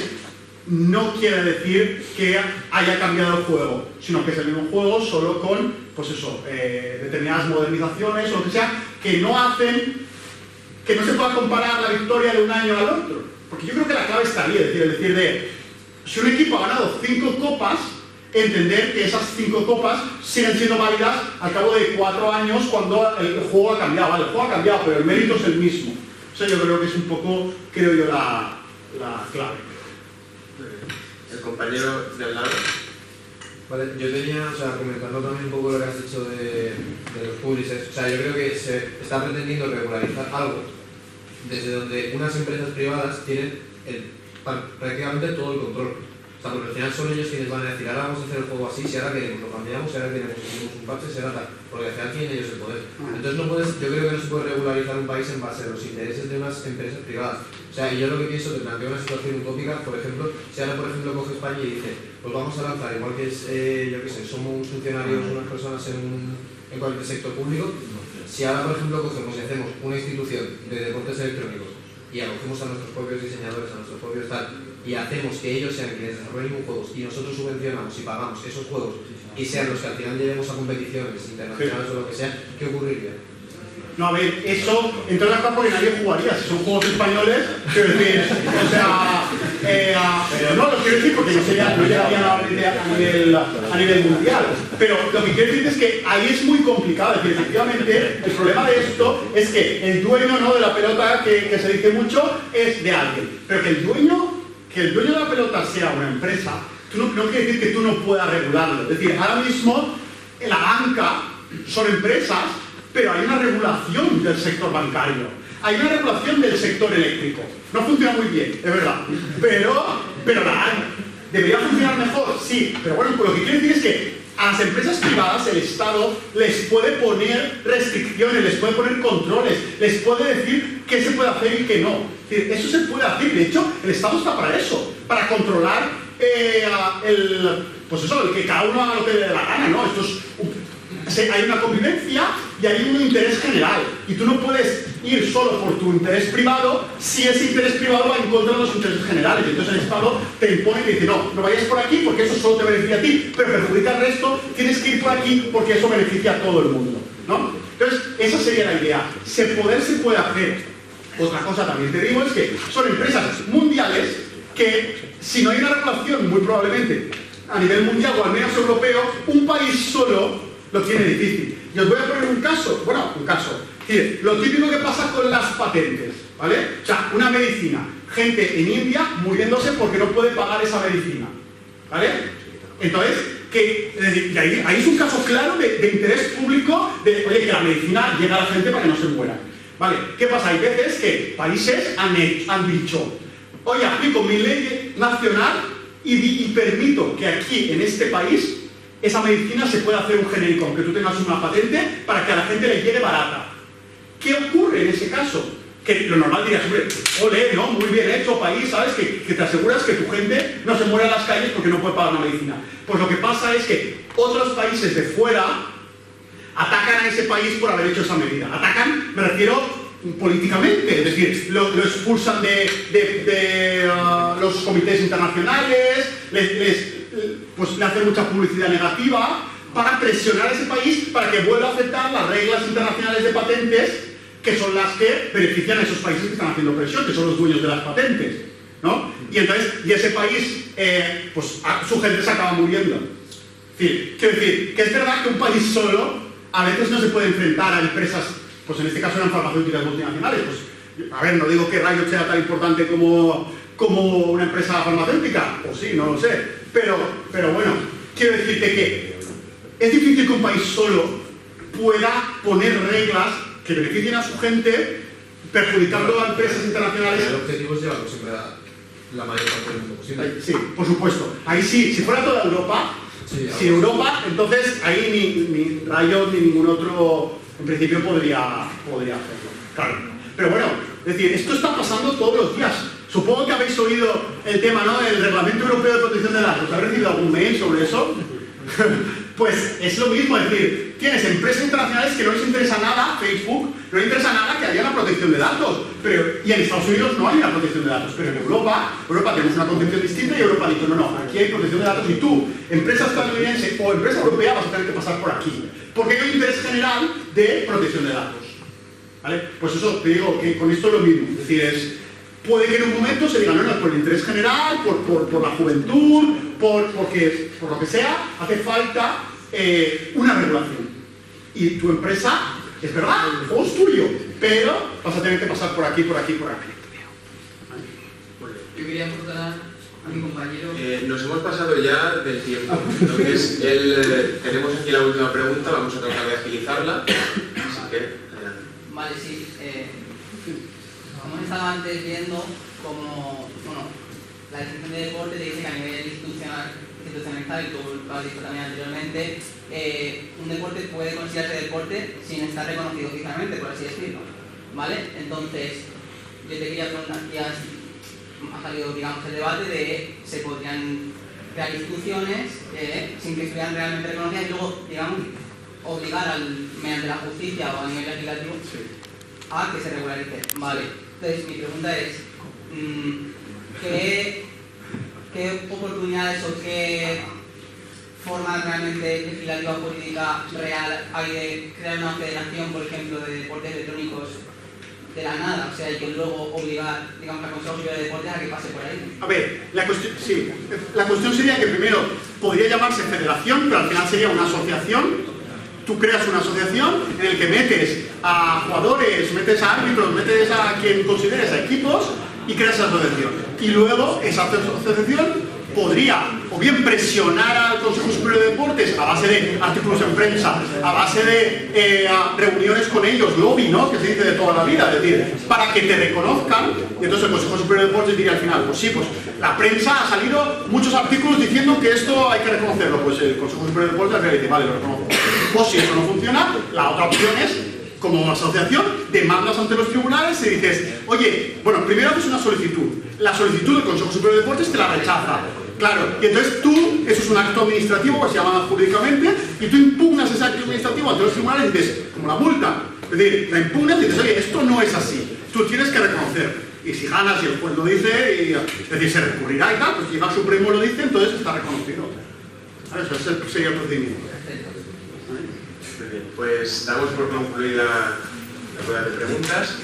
Speaker 2: No quiere decir que haya cambiado el juego, sino que es el mismo juego, solo con, pues eso, determinadas modernizaciones o lo que sea, que no hacen que no se pueda comparar la victoria de un año al otro. Porque yo creo que la clave está ahí, es decir, si un equipo ha ganado 5 copas, entender que esas 5 copas siguen siendo válidas al cabo de 4 años cuando el juego ha cambiado. Vale, el juego ha cambiado, pero el mérito es el mismo. O sea, yo creo que es un poco, creo yo, la clave.
Speaker 1: el compañero de al lado.
Speaker 7: Vale, yo tenía, comentando también un poco lo que has dicho de los publishers, yo creo que se está pretendiendo regularizar algo desde donde unas empresas privadas tienen prácticamente todo el control. Porque al final son ellos quienes van a decir, ahora vamos a hacer el juego así, si ahora queremos lo cambiamos, si ahora queremos un parche, si ahora tal, porque al final tienen ellos el poder. Entonces yo creo que no se puede regularizar un país en base a los intereses de unas empresas privadas. Y yo lo que pienso, te planteo una situación utópica, por ejemplo, si ahora por ejemplo coge España y dice, pues vamos a lanzar, igual que es, yo qué sé, somos funcionarios, unas personas en cualquier sector público, si ahora por ejemplo cogemos y hacemos una institución de deportes electrónicos y acogemos a nuestros propios diseñadores, a nuestros propios tal, y hacemos que ellos sean quienes desarrollen juegos y nosotros subvencionamos y pagamos esos juegos y sean los que al final llevemos a competiciones internacionales o lo que sea, ¿qué ocurriría?
Speaker 2: No, a ver, eso, entonces acá porque nadie jugaría, si son juegos españoles, quiero decir, o sea, no lo quiero decir porque no llegaría a nivel mundial, pero lo que quiero decir es que ahí es muy complicado, es decir, efectivamente, el problema de esto es que el dueño, ¿no?, de la pelota, que se dice mucho, es de alguien, pero que el dueño de la pelota sea una empresa, no quiere decir que tú no puedas regularlo, es decir, ahora mismo la banca son empresas, pero hay una regulación del sector bancario, hay una regulación del sector eléctrico. No funciona muy bien, es verdad, pero la hay. ¿Debería funcionar mejor? Sí, pero bueno, lo que quiero decir es que a las empresas privadas el Estado les puede poner restricciones, les puede poner controles, les puede decir qué se puede hacer y qué no. Es decir, eso se puede hacer, de hecho, el Estado está para eso, para controlar pues eso, el que cada uno haga lo que le dé la gana, ¿no? Hay una convivencia y hay un interés general, y tú no puedes ir solo por tu interés privado si ese interés privado va en contra de los intereses generales. Entonces el Estado te impone y te dice, no vayas por aquí porque eso solo te beneficia a ti, pero perjudica al resto, tienes que ir por aquí porque eso beneficia a todo el mundo, ¿no? Entonces esa sería la idea. Se puede hacer. Otra cosa también te digo es que son empresas mundiales que, si no hay una regulación, muy probablemente a nivel mundial o al menos europeo, un país solo lo tiene difícil. Y os voy a poner un caso. Es decir, lo típico que pasa con las patentes, ¿vale? O sea, una medicina, gente en India muriéndose porque no puede pagar esa medicina, ¿vale? Entonces, ahí es un caso claro de interés público, de, oye, que la medicina llegue a la gente para que no se muera, ¿vale? ¿Qué pasa? Hay veces que países han dicho, oye, aplico mi ley nacional y permito que aquí, en este país, esa medicina se pueda hacer un genérico, aunque tú tengas una patente, para que a la gente le llegue barata. ¿Qué ocurre en ese caso? Que lo normal dirías, ole, ¿no? Muy bien hecho, país, ¿sabes? Que te aseguras que tu gente no se muera en las calles porque no puede pagar una medicina. Pues lo que pasa es que otros países de fuera atacan a ese país por haber hecho esa medida. Atacan, me refiero, políticamente, es decir, lo expulsan de los comités internacionales, pues le hacen mucha publicidad negativa para presionar a ese país para que vuelva a aceptar las reglas internacionales de patentes, que son las que benefician a esos países que están haciendo presión, que son los dueños de las patentes, ¿no? Y entonces, ese país, pues su gente se acaba muriendo. Quiero decir, que es verdad que un país solo a veces no se puede enfrentar a empresas, pues en este caso eran farmacéuticas multinacionales, pues, a ver, no digo que Riot sea tan importante como una empresa farmacéutica, o sí, no lo sé, pero bueno, quiero decirte que es difícil que un país solo pueda poner reglas que beneficien a su gente, perjudicando a empresas internacionales.
Speaker 7: El objetivo es llevarlo siempre a la mayor parte del mundo posible.
Speaker 2: Sí, por supuesto. Ahí sí, si fuera toda Europa, si Europa, entonces ahí ni Riot ni ningún otro, en principio, podría hacerlo. Claro. Pero bueno, es decir, esto está pasando todos los días. Supongo que habéis oído el tema, ¿no?, del Reglamento Europeo de Protección de Datos. ¿Habéis recibido algún mail sobre eso? Pues es lo mismo, es decir, tienes empresas internacionales que no les interesa nada, Facebook, no les interesa nada que haya una protección de datos, y en Estados Unidos no hay una protección de datos, pero en Europa tenemos una concepción distinta y Europa ha dicho, no, aquí hay protección de datos y tú, empresa estadounidense o empresa europea, vas a tener que pasar por aquí, porque hay un interés general de protección de datos, ¿vale? Pues eso, te digo, que con esto es lo mismo, es decir, puede que en un momento se diga, no, por el interés general, por la juventud, porque por lo que sea, hace falta una regulación. Y tu empresa, es verdad, el juego es tuyo, pero vas a tener que pasar por aquí, por aquí, por aquí. ¿Vale?
Speaker 3: Yo quería aportar a mi compañero.
Speaker 1: Nos hemos pasado ya del tiempo, entonces tenemos aquí la última pregunta, vamos a tratar de agilizarla, así que adelante.
Speaker 3: Vale, sí. Hemos estado antes viendo como, bueno, la definición de deporte te dice que a nivel institucionalizado, y tú lo has dicho también anteriormente, un deporte puede considerarse deporte sin estar reconocido oficialmente, por así decirlo, ¿vale? Entonces, yo te quería preguntar, ya ha salido, digamos, el debate de se podrían crear instituciones sin que estuvieran realmente reconocidas y luego, digamos, obligar mediante la justicia o a nivel legislativo a que se regularice, ¿vale? Entonces, mi pregunta es, ¿qué oportunidades o qué forma realmente legislativa o política real hay de crear una federación, por ejemplo, de deportes electrónicos de la nada? O sea, y que luego obligar, digamos, al Consejo Superior de Deportes a que pase por ahí.
Speaker 2: A ver, la cuestión sería que primero podría llamarse federación, pero al final sería una asociación. Tú creas una asociación en la que metes a jugadores, metes a árbitros, metes a quien consideres, a equipos, y creas esa asociación. Y luego esa asociación podría o bien presionar al Consejo Superior de Deportes a base de artículos en prensa, a base de reuniones con ellos, lobby, ¿no?, que se dice de toda la vida, es decir, para que te reconozcan. Y entonces el Consejo Superior de Deportes diría al final, pues sí, pues la prensa ha salido muchos artículos diciendo que esto hay que reconocerlo. Pues el Consejo Superior de Deportes al final dice, vale, lo reconozco. O si eso no funciona, la otra opción es, como asociación, demandas ante los tribunales y dices, oye, bueno, primero haces una solicitud. La solicitud del Consejo Superior de Deportes te la rechaza. Claro, y entonces tú, eso es un acto administrativo, que se llama jurídicamente, y tú impugnas ese acto administrativo ante los tribunales y dices, como la multa. Es decir, la impugnas y dices, oye, esto no es así. Tú tienes que reconocer. Y si ganas y el juez lo dice, es decir, se recurrirá y tal, pues si llega al Supremo y lo dice, entonces está reconocido. Eso sería el procedimiento.
Speaker 1: Muy bien, pues damos por concluida la rueda de preguntas.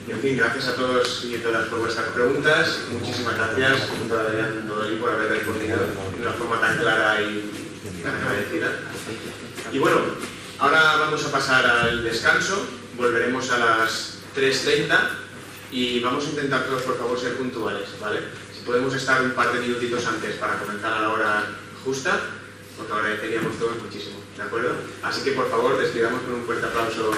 Speaker 1: Y en fin, gracias a todos y a todas por vuestras preguntas. Muchísimas gracias, doctor Adrián Dodolí, por haber respondido de una forma tan clara y tan agradecida. Y bueno, ahora vamos a pasar al descanso. Volveremos a las 3:30 y vamos a intentar todos, por favor, ser puntuales, ¿vale? Si podemos estar un par de minutitos antes para comenzar a la hora justa, os lo agradeceríamos todos muchísimo, ¿de acuerdo? Así que, por favor, despidamos con un fuerte aplauso.